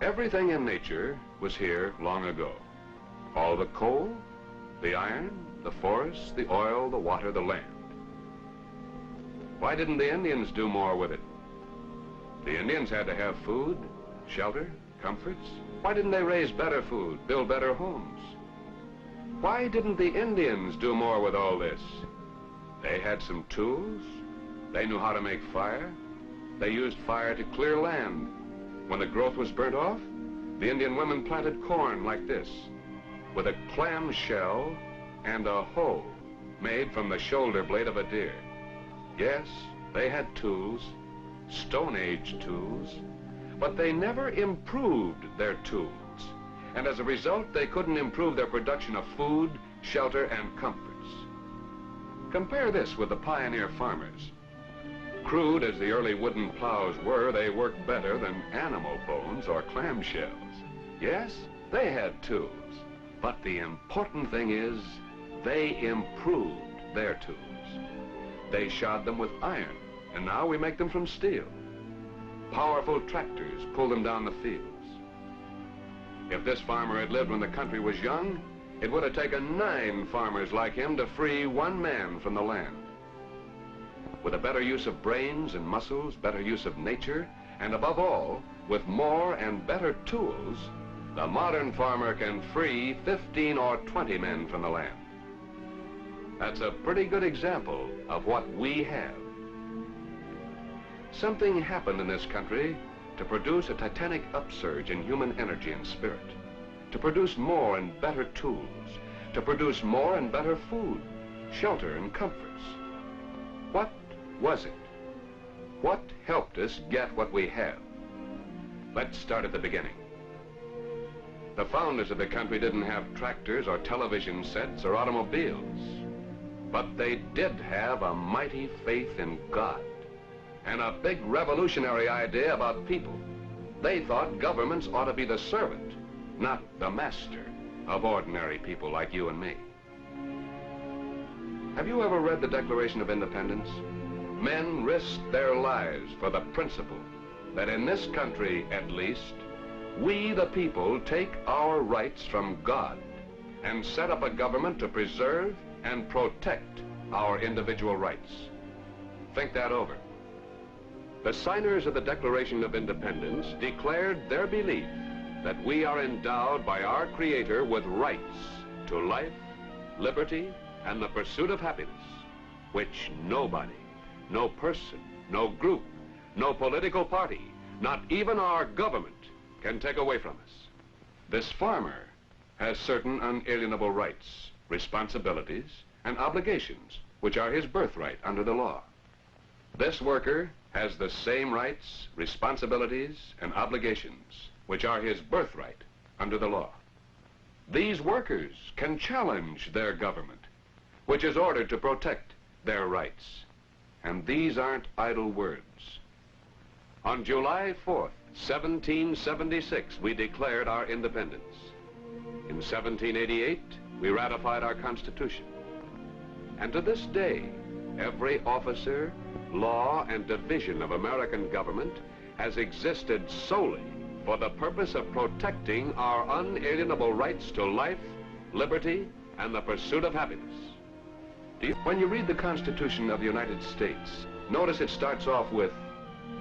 S6: Everything in nature was here long ago. All the coal, the iron, the forests, the oil, the water, the land. Why didn't the Indians do more with it? The Indians had to have food, shelter, comforts. Why didn't they raise better food, build better homes? Why didn't the Indians do more with all this? They had some tools. They knew how to make fire. They used fire to clear land. When the growth was burnt off, the Indian women planted corn like this, with a clam shell and a hoe made from the shoulder blade of a deer. Yes, they had tools, Stone Age tools, but they never improved their tools. And as a result, they couldn't improve their production of food, shelter, and comforts. Compare this with the pioneer farmers. Crude as the early wooden plows were, they worked better than animal bones or clamshells. Yes, they had tools, but the important thing is they improved their tools. They shod them with iron, and now we make them from steel. Powerful tractors pull them down the fields. If this farmer had lived when the country was young, it would have taken 9 farmers like him to free 1 man from the land. With a better use of brains and muscles, better use of nature, and above all, with more and better tools, the modern farmer can free 15 or 20 men from the land. That's a pretty good example of what we have. Something happened in this country to produce a titanic upsurge in human energy and spirit, to produce more and better tools, to produce more and better food, shelter, and comforts. What was it? What helped us get what we have? Let's start at the beginning. The founders of the country didn't have tractors or television sets or automobiles, but they did have a mighty faith in God and a big revolutionary idea about people. They thought governments ought to be the servant, not the master of ordinary people like you and me. Have you ever read the Declaration of Independence? Men risked their lives for the principle that in this country, at least, we the people take our rights from God and set up a government to preserve and protect our individual rights. Think that over. The signers of the Declaration of Independence declared their belief that we are endowed by our Creator with rights to life, liberty, and the pursuit of happiness, which nobody, no person, no group, no political party, not even our government, can take away from us. This farmer has certain unalienable rights, responsibilities, and obligations, which are his birthright under the law. This worker has the same rights, responsibilities, and obligations, which are his birthright under the law. These workers can challenge their government. which is ordered to protect their rights. And these aren't idle words. On July 4th, 1776, we declared our independence. In 1788, we ratified our Constitution. And to this day, every officer, law, and division of American government has existed solely for the purpose of protecting our unalienable rights to life, liberty, and the pursuit of happiness. When you read the Constitution of the United States, notice it starts off with,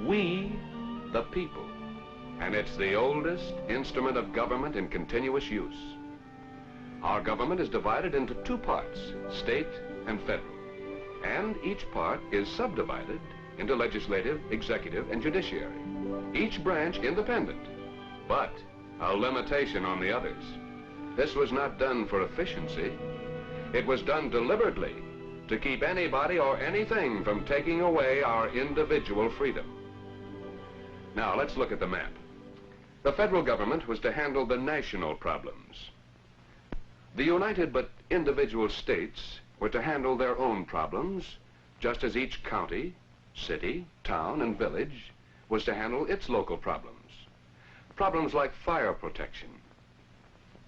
S6: "We, the people," and it's the oldest instrument of government in continuous use. Our government is divided into two parts, state and federal, and each part is subdivided into legislative, executive, and judiciary, each branch independent, but a limitation on the others. This was not done for efficiency. It was done deliberately to keep anybody or anything from taking away our individual freedom. Now, let's look at the map. The federal government was to handle the national problems. The united but individual states were to handle their own problems, just as each county, city, town, and village was to handle its local problems. Problems like fire protection,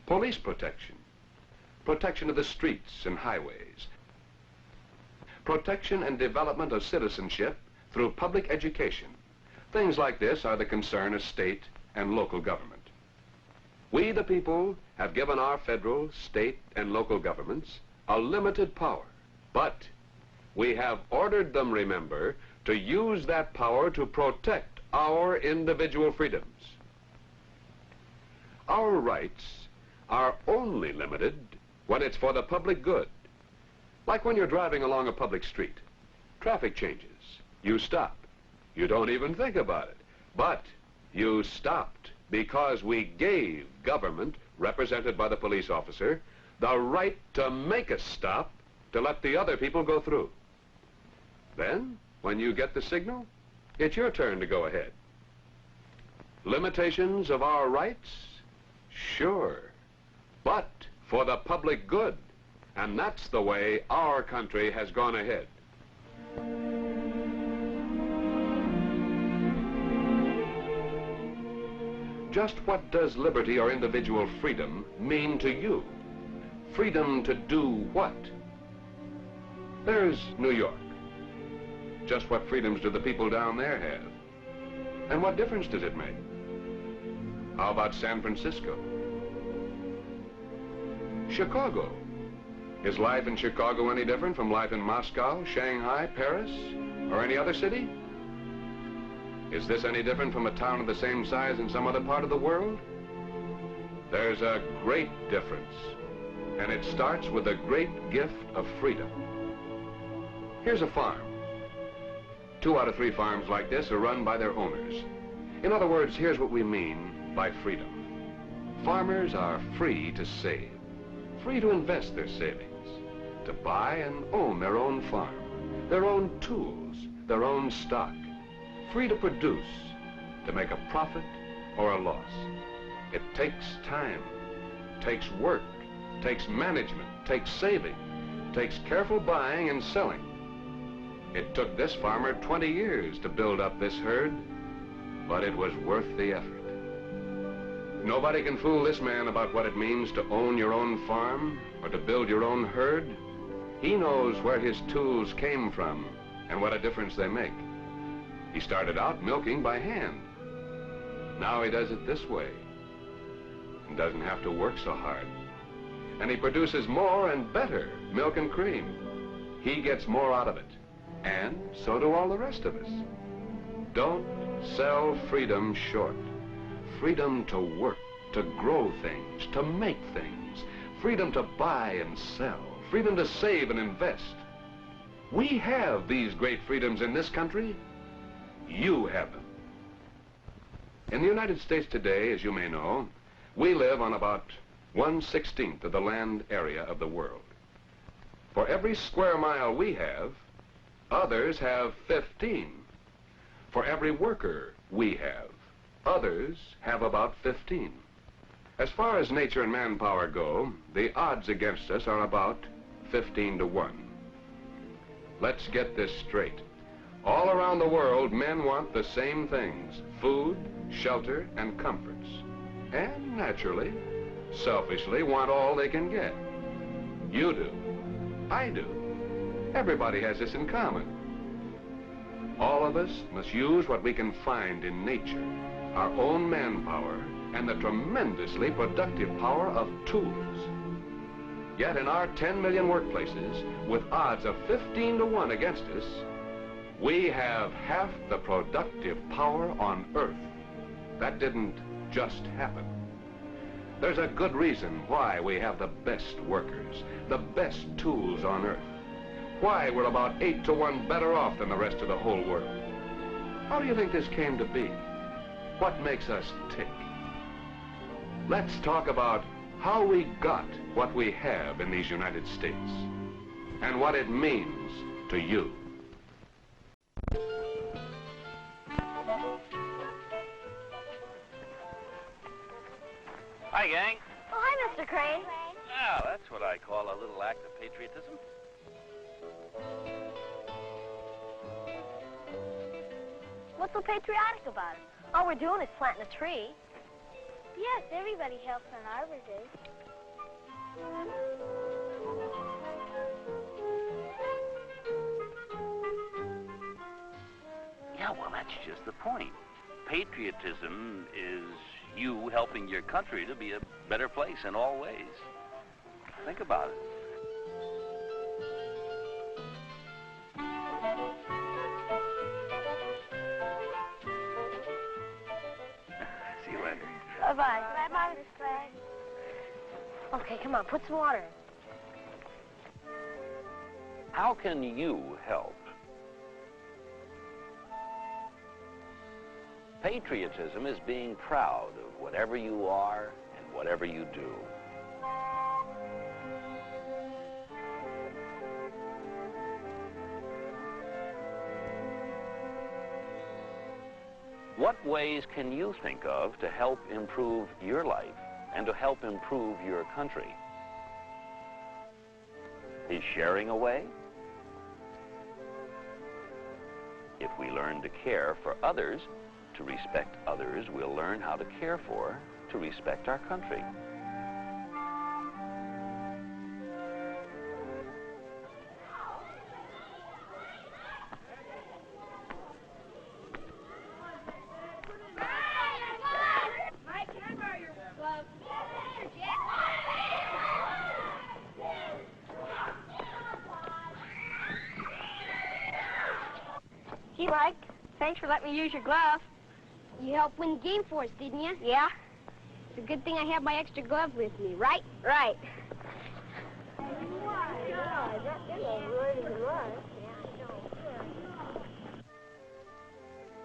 S6: police protection, protection of the streets and highways, protection and development of citizenship through public education. Things like this are the concern of state and local government. We, the people, have given our federal, state, and local governments a limited power, but we have ordered them, remember, to use that power to protect our individual freedoms. Our rights are only limited when it's for the public good. Like when you're driving along a public street. Traffic changes. You stop. You don't even think about it. But you stopped because we gave government, represented by the police officer, the right to make a stop to let the other people go through. Then, when you get the signal, it's your turn to go ahead. Limitations of our rights? Sure. But for the public good. And that's the way our country has gone ahead. Just what does liberty or individual freedom mean to you? Freedom to do what? There's New York. Just what freedoms do the people down there have? And what difference does it make? How about San Francisco? Chicago. Is life in Chicago any different from life in Moscow, Shanghai, Paris, or any other city? Is this any different from a town of the same size in some other part of the world? There's a great difference, and it starts with the great gift of freedom. Here's a farm. 2 out of 3 farms like this are run by their owners. In other words, here's what we mean by freedom. Farmers are free to save, free to invest their savings, to buy and own their own farm, their own tools, their own stock, free to produce, to make a profit or a loss. It takes time, takes work, takes management, takes saving, takes careful buying and selling. It took this farmer 20 years to build up this herd, but it was worth the effort. Nobody can fool this man about what it means to own your own farm or to build your own herd. He knows where his tools came from and what a difference they make. He started out milking by hand. Now he does it this way and doesn't have to work so hard. And he produces more and better milk and cream. He gets more out of it, and so do all the rest of us. Don't sell freedom short. Freedom to work, to grow things, to make things. Freedom to buy and sell. Freedom to save and invest. We have these great freedoms in this country. You have them. In the United States today, as you may know, we live on about 1/16 of the land area of the world. For every square mile we have, others have 15. For every worker we have, others have about 15. As far as nature and manpower go, the odds against us are about 15 to 1. Let's get this straight. All around the world, men want the same things: food, shelter, and comforts. And naturally, selfishly want all they can get. You do. I do. Everybody has this in common. All of us must use what we can find in nature, our own manpower, and the tremendously productive power of tools. Yet in our 10 million workplaces, with odds of 15 to 1 against us, we have half the productive power on Earth. That didn't just happen. There's a good reason why we have the best workers, the best tools on Earth. Why we're about 8 to 1 better off than the rest of the whole world. How do you think this came to be? What makes us tick? Let's talk about how we got what we have in these United States and what it means to you.
S2: Hi, gang.
S11: Oh, hi, Mr. Crane.
S2: Now, that's what I call a little act of patriotism.
S11: What's so patriotic about it? All we're doing is planting a tree. Yes, everybody helps on Arbor Day.
S2: Yeah, well, that's just the point. Patriotism is you helping your country to be a better place in all ways. Think about it. See you later.
S11: Bye-bye. Bye-bye, Miss Clay. Okay, come on, put some water in.
S2: How can you help? Patriotism is being proud of whatever you are and whatever you do. What ways can you think of to help improve your life and to help improve your country? Is sharing a way? If we learn to care for others, to respect others, we'll learn how to care for, to respect our country.
S11: Gee, Mike, thanks for letting me use your glove. You helped win the game for us, didn't you? Yeah. It's a good thing I have my extra glove with me, right? Right.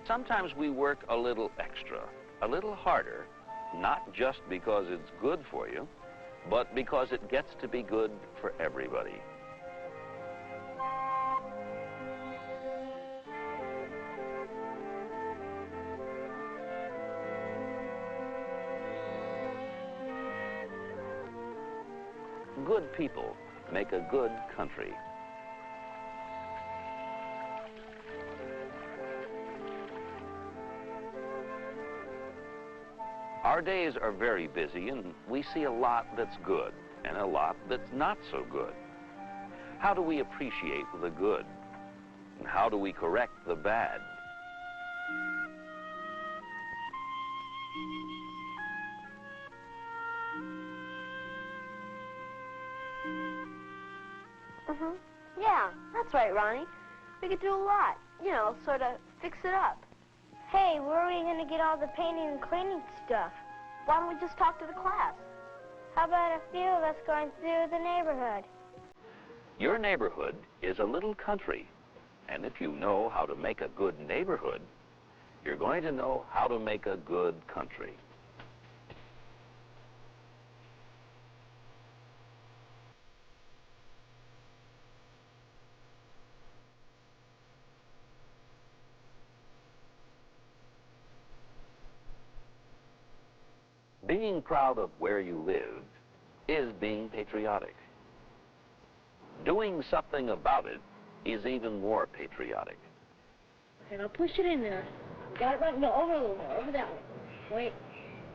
S2: Sometimes we work a little extra, a little harder, not just because it's good for you, but because it gets to be good for everybody. Good people make a good country. Our days are very busy, and we see a lot that's good and a lot that's not so good. How do we appreciate the good? And how do we correct the bad?
S11: Yeah, that's right, Ronnie. We could do a lot. You know, sort of fix it up. Hey, where are we going to get all the painting and cleaning stuff? Why don't we just talk to the class? How about a few of us going through the neighborhood?
S2: Your neighborhood is a little country, and if you know how to make a good neighborhood, you're going to know how to make a good country. Being proud of where you live is being patriotic. Doing something about it is even more patriotic.
S11: Okay, now push it in there. Got it right? No, over a little more. Over that way. Wait.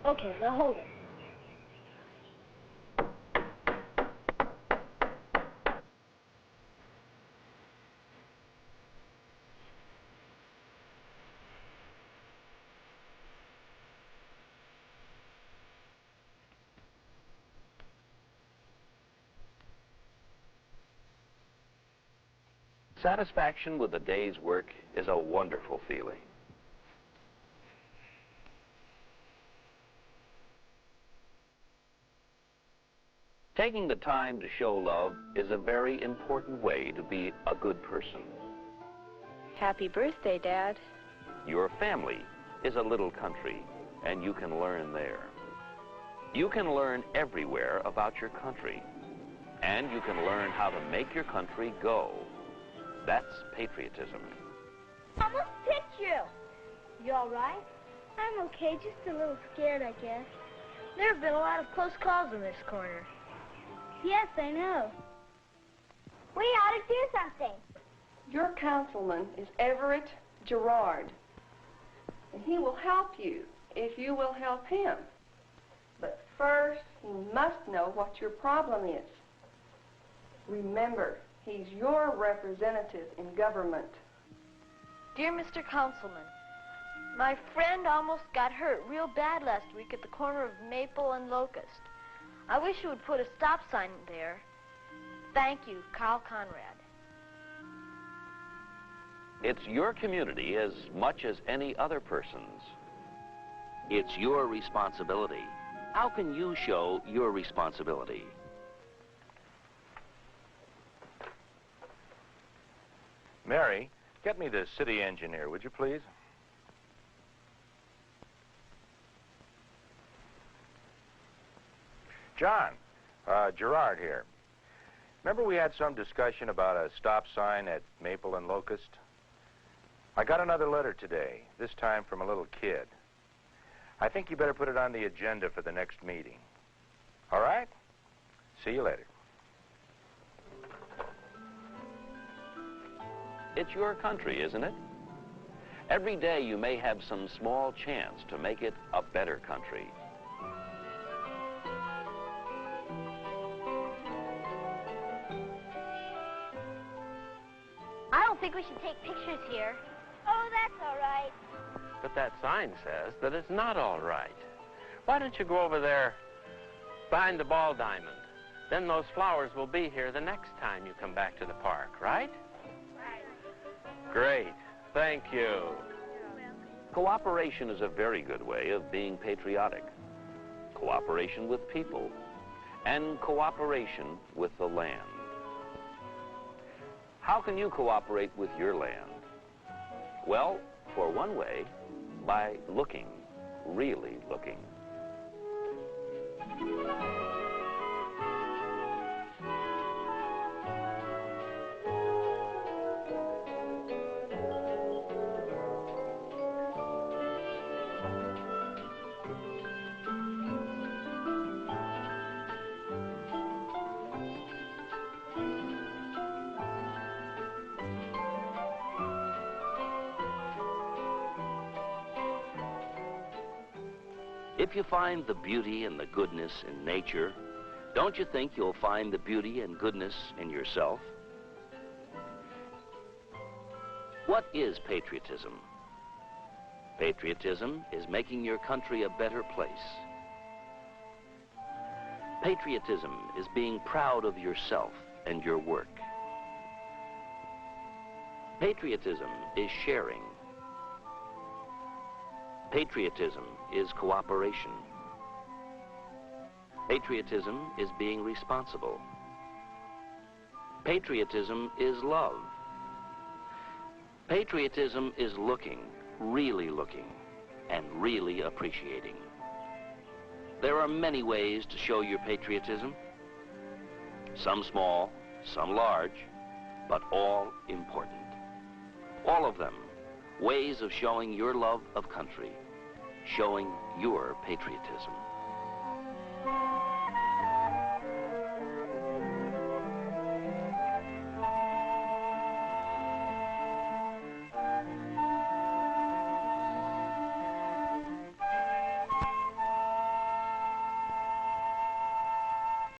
S11: Okay, now hold it.
S2: Satisfaction with a day's work is a wonderful feeling. Taking the time to show love is a very important way to be a good person.
S3: Happy birthday, Dad.
S2: Your family is a little country, and you can learn there. You can learn everywhere about your country, and you can learn how to make your country go. That's patriotism.
S11: Almost hit you. You all right? I'm okay, just a little scared, I guess. There have been a lot of close calls in this corner. Yes, I know. We ought to do something.
S4: Your councilman is Everett Girard, and he will help you if you will help him. But first, he must know what your problem is. Remember, he's your representative in government.
S22: Dear Mr. Councilman, my friend almost got hurt real bad last week at the corner of Maple and Locust. I wish you would put a stop sign there. Thank you, Carl Conrad.
S2: It's your community as much as any other person's. It's your responsibility. How can you show your responsibility?
S23: Mary, get me the city engineer, would you please? John, Gerard here. Remember we had some discussion about a stop sign at Maple and Locust? I got another letter today, this time from a little kid. I think you better put it on the agenda for the next meeting. All right? See you later.
S2: It's your country, isn't it? Every day you may have some small chance to make it a better country.
S11: I don't think we should take pictures here. Oh, that's all right.
S24: But that sign says that it's not all right. Why don't you go over there behind the ball diamond? Then those flowers will be here the next time you come back to the park, right? Right. Great. Thank you.
S2: Cooperation is a very good way of being patriotic. Cooperation with people and cooperation with the land. How can you cooperate with your land? Well, for one way, by looking, really looking. If you find the beauty and the goodness in nature, don't you think you'll find the beauty and goodness in yourself? What is patriotism? Patriotism is making your country a better place. Patriotism is being proud of yourself and your work. Patriotism is sharing. Patriotism is cooperation. Patriotism is being responsible. Patriotism is love. Patriotism is looking, and really appreciating. There are many ways to show your patriotism. Some small, some large, but all important. All of them ways of showing your love of country, showing your patriotism.